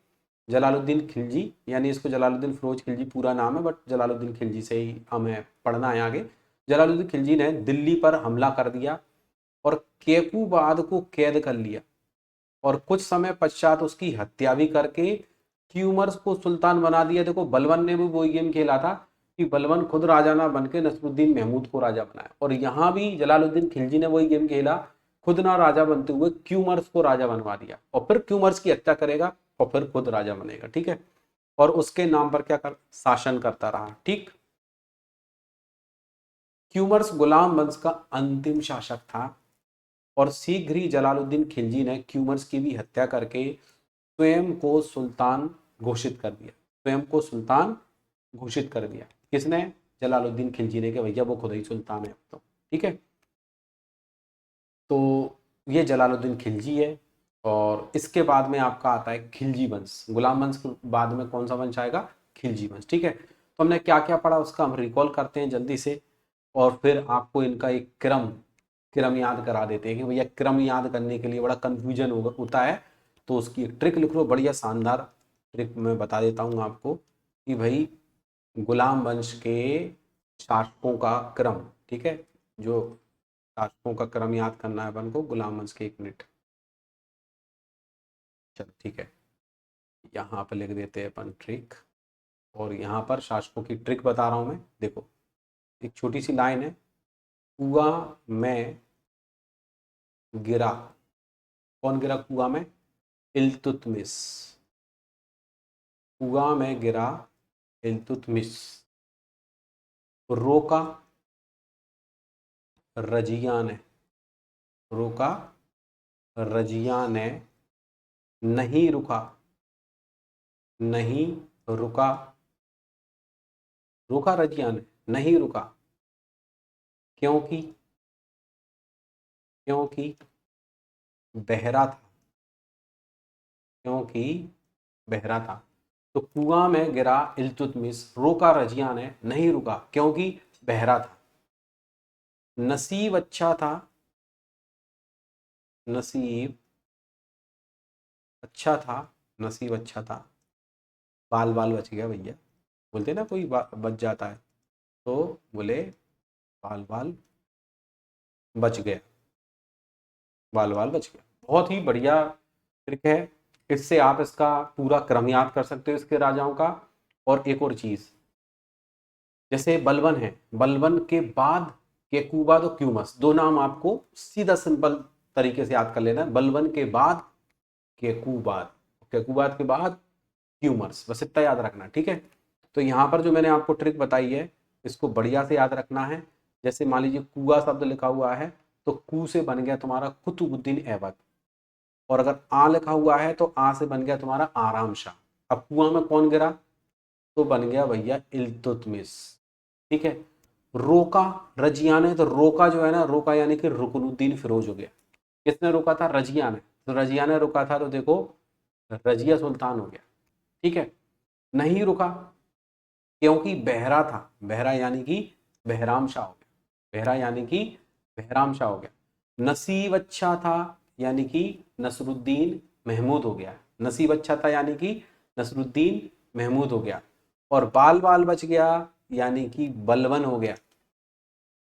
जलालुद्दीन खिलजी, यानी इसको जलालुद्दीन फिरोज खिलजी पूरा नाम है, बट जलालुद्दीन खिलजी से ही हमें पढ़ना है आगे। जलालुद्दीन खिलजी ने दिल्ली पर हमला कर दिया और कैकूबाद को कैद कर लिया और कुछ समय पश्चात उसकी हत्या भी करके क्यूमर्स को सुल्तान बना दिया। देखो बलबन ने भी वही गेम खेला था कि बलबन खुद राजा ना बन के नसरुद्दीन महमूद को राजा बनाया, और यहाँ भी जलालुद्दीन खिलजी ने वही गेम खेला, खुद ना राजा बनते हुए क्यूमर्स को राजा बनवा दिया और फिर क्यूमर्स की हत्या करेगा और फिर खुद राजा बनेगा। ठीक है, और उसके नाम पर क्या कर शासन करता रहा। ठीक, क्यूमर्स गुलाम वंश का अंतिम शासक था और शीघ्र ही जलालुद्दीन खिलजी ने क्यूमर्स की भी हत्या करके स्वयं को सुल्तान घोषित कर दिया। स्वयं को सुल्तान घोषित कर दिया किसने? जलालुद्दीन खिलजी ने, कि भैया वो खुद ही सुल्तान है अब तो। ठीक है, तो ये जलालुद्दीन खिलजी है। और इसके बाद में आपका आता है खिलजी वंश। गुलाम वंश के बाद में कौन सा वंश आएगा? खिलजी वंश। ठीक है, तो हमने क्या क्या पढ़ा उसका हम रिकॉल करते हैं जल्दी से, और फिर आपको इनका एक क्रम क्रम याद करा देते हैं कि भैया क्रम याद करने के लिए बड़ा कन्फ्यूजन होता है, तो उसकी एक ट्रिक लिख लो, बढ़िया शानदार ट्रिक मैं बता देता हूँ आपको कि भाई गुलाम वंश के शासकों का क्रम। ठीक है, जो शासकों का क्रम याद करना है अपन को गुलाम वंश के। 1 मिनट, चलो ठीक है, यहाँ पर लिख देते हैं अपन ट्रिक, और यहाँ पर शासकों की ट्रिक बता रहा हूँ मैं। देखो एक छोटी सी लाइन है, कुआं में गिरा, कौन गिरा कुआं में? इल्तुतमिश। कुआं में गिरा इल्तुतमिश, रोका रजिया ने, रोका रजिया ने, नहीं रुका, नहीं रुका, रोका रजिया ने, नहीं रुका, क्योंकि क्योंकि बहरा था, क्योंकि बहरा था। तो कुआं में गिरा इल्तुतमिश, रोका रजिया ने, नहीं रुका क्योंकि बहरा था। नसीब अच्छा था, नसीब अच्छा था, नसीब अच्छा था, बाल बाल बच गया भैया। बोलते ना कोई बच जाता है, तो बोले बाल बाल बच गया, बाल बाल बच गया। बहुत ही बढ़िया ट्रिक है, इससे आप इसका पूरा क्रम याद कर सकते हो इसके राजाओं का। और एक और चीज, जैसे बलबन है, बलबन के बाद केकूबाद और क्यूमस, दो नाम आपको सीधा सिंपल तरीके से याद कर लेना है। बलबन के बाद केकूबाद, केकूबाद के बाद क्यूमर्स, बस इतना याद रखना। ठीक है, तो यहाँ पर जो मैंने आपको ट्रिक बताई है इसको बढ़िया से याद रखना है। जैसे मान लीजिए कुआ शब्द लिखा हुआ है, तो कू से बन गया तुम्हारा कुतुबुद्दीन ऐबक, और अगर आ लिखा हुआ है तो आ से बन गया तुम्हारा आराम शाह। अब कुआं में कौन गिरा? तो बन गया भैया इल्तुतमिश। ठीक है, रोका रजिया ने, तो रोका जो है ना, रोका यानी कि रुकनुद्दीन फिरोज हो गया। किसने रोका था? रजिया ने। तो रजिया ने रोका था, तो देखो रजिया सुल्तान हो गया। ठीक है, नहीं रुका क्योंकि बहरा था, बहरा यानी कि बहराम शाह हो गया, बहरा यानी कि बहराम शाह हो गया। नसीब अच्छा था यानी कि नसरुद्दीन महमूद हो गया, नसीब अच्छा था यानी कि नसरुद्दीन महमूद हो गया। और बाल बाल बच गया यानी कि बलवन हो गया।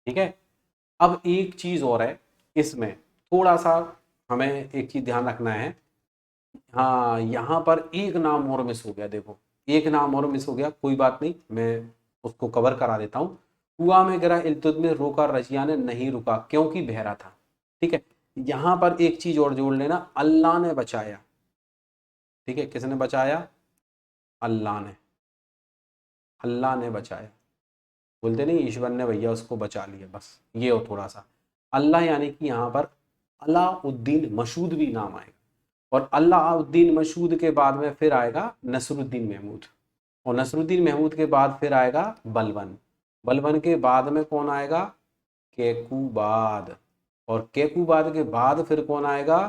ठीक है, अब एक चीज और है इसमें, थोड़ा सा हमें एक चीज ध्यान रखना है। हाँ, यहाँ पर एक नाम और मिस हो गया, देखो एक नाम और मिस हो गया, कोई बात नहीं, मैं उसको कवर करा देता हूँ। कुआं में गिरा इल्तुतमिश, रोका रजिया ने, नहीं रुका क्योंकि बहरा था। ठीक है, यहाँ पर एक चीज और जोड़ लेना, अल्लाह ने बचाया। ठीक है, किसने बचाया? अल्लाह ने, अल्लाह ने बचाया। बोलते नहीं ईश्वर ने भैया उसको बचा लिया, बस ये हो थोड़ा सा। अल्लाह यानी कि यहाँ पर अलाउद्दीन मसूद भी नाम आएगा, और अलाउद्दीन मसूद के बाद में फिर आएगा नसरुद्दीन महमूद, और नसरुद्दीन महमूद के बाद फिर आएगा बलबन, बलबन के बाद में कौन आएगा? केकूबाद, और केकूबाद के बाद फिर कौन आएगा?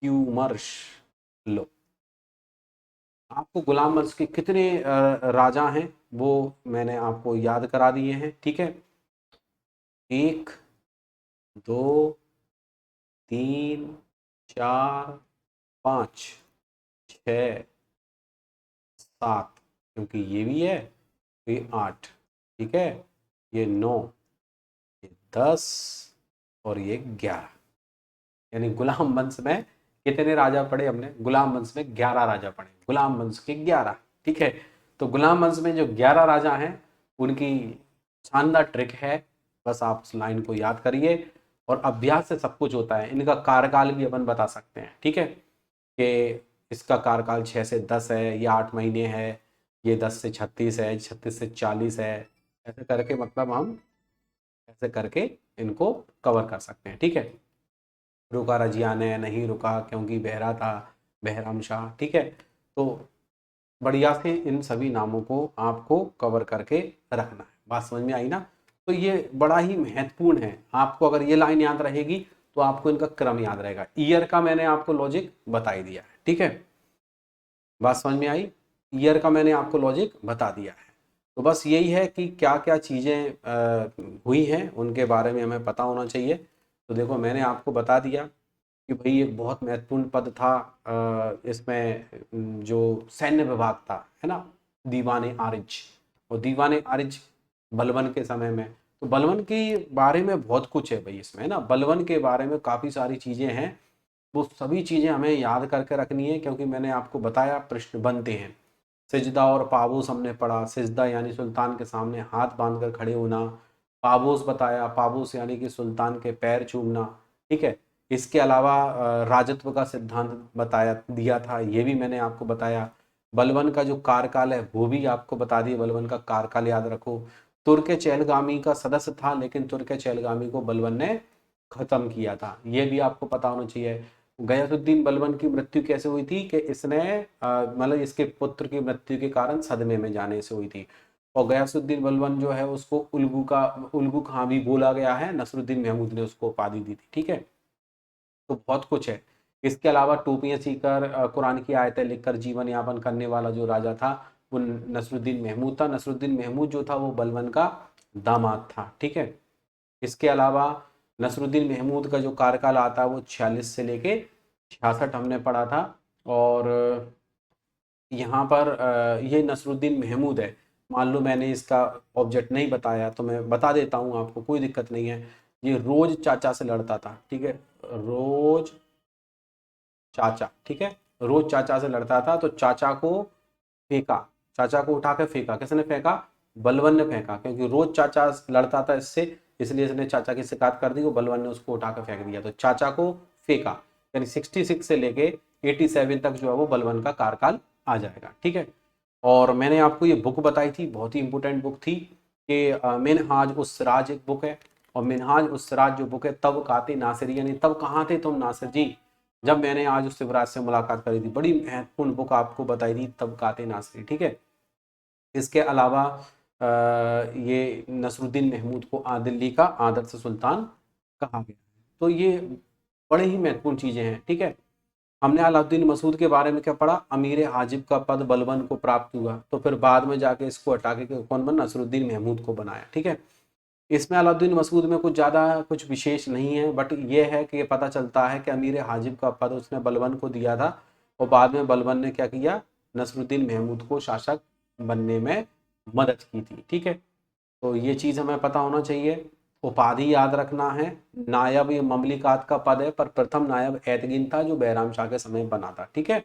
क्यूमर्श। लो, आपको गुलाम वंश के कितने राजा हैं वो मैंने आपको याद करा दिए हैं। ठीक है, 1 2 3 4 5 6 7, क्योंकि ये भी है, ये 8, ठीक है, ये 9, ये 10 और ये 11। यानी गुलाम वंश में कितने राजा पड़े हमने? गुलाम वंश में 11 राजा पड़े, गुलाम वंश के 11, ठीक है। तो गुलाम वंश में जो 11 राजा हैं उनकी शानदार ट्रिक है, बस आप उस लाइन को याद करिए और अभ्यास से सब कुछ होता है। इनका कार्यकाल भी अपन बता सकते हैं, ठीक है, कि इसका कार्यकाल 6 से 10 है, ये 8 महीने है, ये 10 से 36 है, 36 से 40 है, ऐसे करके मतलब हम ऐसे करके इनको कवर कर सकते हैं, ठीक है। रुका रजिया ने नहीं रुका क्योंकि बहरा था, बहराम शाह, ठीक है। तो बढ़िया से इन सभी नामों को आपको कवर करके रखना है। बात समझ में आई ना? तो ये बड़ा ही महत्वपूर्ण है। आपको अगर ये लाइन याद रहेगी तो आपको इनका क्रम याद रहेगा। ईयर का मैंने आपको लॉजिक बता ही दिया है, ठीक है। बात समझ में आई? ईयर का मैंने आपको लॉजिक बता दिया है। तो बस यही है कि क्या क्या चीज़ें हुई हैं उनके बारे में हमें पता होना चाहिए। तो देखो मैंने आपको बता दिया कि भाई एक बहुत महत्वपूर्ण पद था इसमें, जो सैन्य विभाग था, है ना, दीवाने आरिज। और दीवाने आरिज बलबन के समय में, तो बलबन के बारे में बहुत कुछ है भाई इसमें, है ना। बलबन के बारे में काफ़ी सारी चीज़ें हैं, वो सभी चीज़ें हमें याद करके रखनी है, क्योंकि मैंने आपको बताया प्रश्न बनते हैं। सिजदा और पाबूस हमने पढ़ा। सिजदा यानी सुल्तान के सामने हाथ बांधकर खड़े होना। पाबूस बताया, पाबूस यानी कि सुल्तान के पैर चूमना, ठीक है। इसके अलावा राजत्व का सिद्धांत बताया दिया था, ये भी मैंने आपको बताया। बलबन का जो कार्यकाल है वो भी आपको बता दिया, बलबन का कार्यकाल याद रखो। तुर्क चैलगामी का सदस्य था, लेकिन तुर्क चैलगामी को बलबन ने खत्म किया था, ये भी आपको पता होना चाहिए। गयासुद्दीन बलबन की मृत्यु कैसे हुई थी कि इसने मतलब इसके पुत्र की मृत्यु के कारण सदमे में जाने से हुई थी। और गयासुद्दीन बलबन जो है उसको उल्गू खां भी बोला गया है, नसरुद्दीन महमूद ने उसको उपाधि दी थी, ठीक है। तो बहुत कुछ है। इसके अलावा टोपियां सीकर कुरान की आयतें लिखकर जीवन यापन करने वाला जो राजा था वो नसरुद्दीन महमूद था। नसरुद्दीन महमूद जो था वो बलबन का दामाद था, ठीक है। इसके अलावा नसरुद्दीन महमूद का जो कार्यकाल आता है वो 46 से लेके 66 हमने पढ़ा था। और यहाँ पर ये नसरुद्दीन महमूद है। मान लो मैंने इसका ऑब्जेक्ट नहीं बताया तो मैं बता देता हूँ आपको, कोई दिक्कत नहीं है। ये रोज चाचा से लड़ता था, ठीक है, रोज चाचा, ठीक है, रोज चाचा से लड़ता था। तो चाचा को फेंका, चाचा को उठा के फेंका। किसने फेंका? बलबन ने फेंका, क्योंकि रोज चाचा लड़ता था इससे, इसलिए इसने चाचा की शिकायत कर दी, वो बलबन ने उसको उठा के फेंक दिया। तो चाचा को फेंका, यानी 66 से लेके 87 तक जो है वो बलबन का कार्यकाल आ जाएगा, ठीक है। और मैंने आपको ये बुक बताई थी, बहुत ही इंपॉर्टेंट बुक थी, कि मिनहाज उस सिराज एक बुक है। और मिनहाज उस सिराज जो बुक है, तब काते नासिर, यानी तब कहाँ थे तुम नासिर जी, जब मैंने आज उस युवराज से मुलाकात करी थी। बड़ी महत्वपूर्ण बुक आपको बताई थी, तब काते नासिरी, ठीक है। इसके अलावा ये नसरुद्दीन महमूद को दिल्ली का आदर्श सुल्तान कहा गया है। तो ये बड़े ही महत्वपूर्ण चीज़ें हैं, ठीक है। हमने अलाउद्दीन मसूद के बारे में क्या पढ़ा? अमीर हाजिब का पद बलबन को प्राप्त हुआ, तो फिर बाद में जाके इसको हटा के कौन बना? नसरुद्दीन महमूद को बनाया, ठीक है। इसमें अलाउद्दीन मसूद में कुछ ज़्यादा कुछ विशेष नहीं है, बट ये है कि ये पता चलता है कि अमीर हाजिब का पद उसने बलबन को दिया था, और बाद में बलबन ने क्या किया? नसरुद्दीन महमूद को शासक बनने में मदद की थी, ठीक है। तो ये चीज़ हमें पता होना चाहिए। उपाधि याद रखना है। नायब ये ममलिकात का पद है, पर प्रथम नायब ऐतगिन था जो बैराम शाह के समय बना था, ठीक है।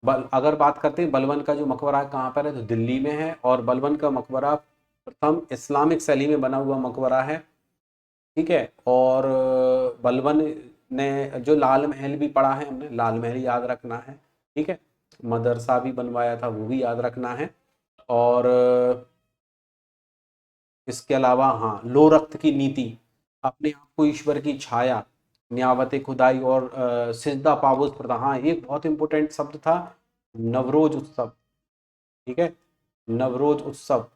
अगर बात करते हैं बलबन का जो मकबरा कहाँ पर है, तो दिल्ली में है। और बलबन का मकबरा प्रथम इस्लामिक शैली में बना हुआ मकबरा है, ठीक है। और बलबन ने जो लाल महल भी पढ़ा है हमने, लाल महल याद रखना है, ठीक है। मदरसा भी बनवाया था, वो भी याद रखना है। और इसके अलावा हाँ, लो रक्त की नीति, अपने आप को ईश्वर की छाया, न्यावत खुदाई और सिजदा पाबूस प्रथा। हाँ, एक बहुत इंपॉर्टेंट शब्द था, नवरोज उत्सव, ठीक है, नवरोज उत्सव।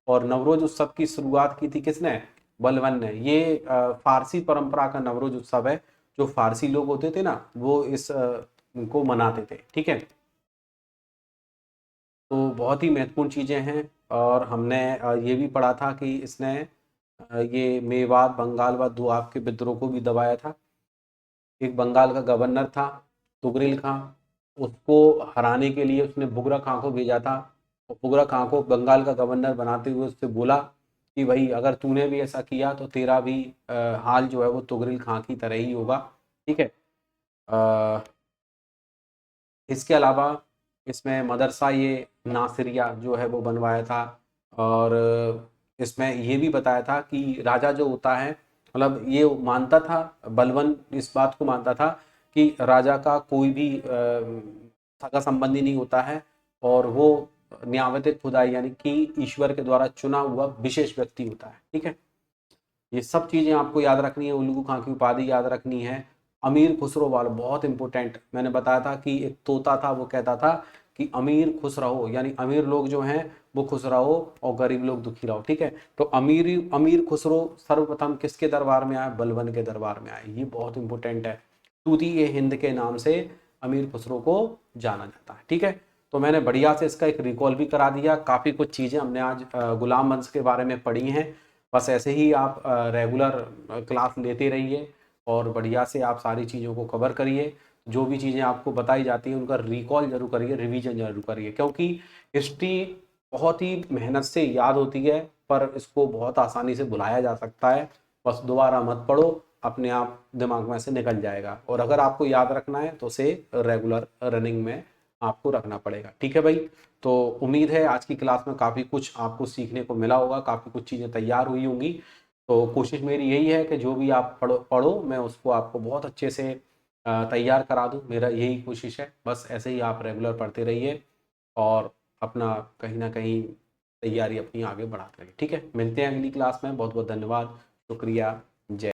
और नवरोज उत्सव की शुरुआत की थी किसने? बलबन ने। ये फारसी परंपरा का नवरोज उत्सव है, जो फारसी लोग होते थे ना वो इस को मनाते थे, ठीक है। तो बहुत ही महत्वपूर्ण चीज़ें हैं। और हमने ये भी पढ़ा था कि इसने ये मेवात, बंगाल व दुआब के विद्रोह को भी दबाया था। एक बंगाल का गवर्नर था तुगरिल खां, उसको हराने के लिए उसने बुगरा खां को भेजा था। और बुगरा खां को बंगाल का गवर्नर बनाते हुए उससे बोला कि भाई अगर तूने भी ऐसा किया तो तेरा भी हाल जो है वो तुगरिल खां की तरह ही होगा। ठीक है। अ, इसके अलावा इसमें मदरसा ये नासिरिया जो है वो बनवाया था। और इसमें ये भी बताया था कि राजा जो होता है, मतलब ये मानता था, बलबन इस बात को मानता था कि राजा का कोई भी सगा संबंधी नहीं होता है, और वो न्यायवत खुदाई यानी कि ईश्वर के द्वारा चुना हुआ विशेष व्यक्ति होता है। ठीक है। ये सब चीज़ें आपको याद रखनी है। उल्लू खां की उपाधि याद रखनी है। अमीर खुसरो वाला बहुत इंपॉर्टेंट, मैंने बताया था कि एक तोता था वो कहता था कि अमीर खुश रहो, यानी अमीर लोग जो हैं वो खुश रहो और गरीब लोग दुखी रहो। ठीक है। तो अमीर खुसरो सर्वप्रथम किसके दरबार में आए? बलबन के दरबार में आए। ये बहुत इंपॉर्टेंट है। तूती ए हिंद के नाम से अमीर खुसरो को जाना जाता है। ठीक है। तो मैंने बढ़िया से इसका एक रिकॉल भी करा दिया। काफ़ी कुछ चीज़ें हमने आज गुलाम वंश के बारे में पढ़ी हैं। बस ऐसे ही आप रेगुलर क्लास लेते रहिए और बढ़िया से आप सारी चीज़ों को कवर करिए। जो भी चीज़ें आपको बताई जाती हैं उनका रिकॉल जरूर करिए, रिवीजन जरूर करिए, क्योंकि हिस्ट्री बहुत ही मेहनत से याद होती है, पर इसको बहुत आसानी से भुलाया जा सकता है। बस दोबारा मत पढ़ो, अपने आप दिमाग में से निकल जाएगा। और अगर आपको याद रखना है तो उसे रेगुलर रनिंग में आपको रखना पड़ेगा। ठीक है भाई। तो उम्मीद है आज की क्लास में काफ़ी कुछ आपको सीखने को मिला होगा, काफ़ी कुछ चीज़ें तैयार हुई होंगी। तो कोशिश मेरी यही है कि जो भी आप पढ़ो मैं उसको आपको बहुत अच्छे से तैयार करा दूं। मेरा यही कोशिश है। बस ऐसे ही आप रेगुलर पढ़ते रहिए और अपना कहीं ना कहीं तैयारी अपनी आगे बढ़ाते रहिए। ठीक है। मिलते हैं अगली क्लास में। बहुत बहुत धन्यवाद। शुक्रिया। जय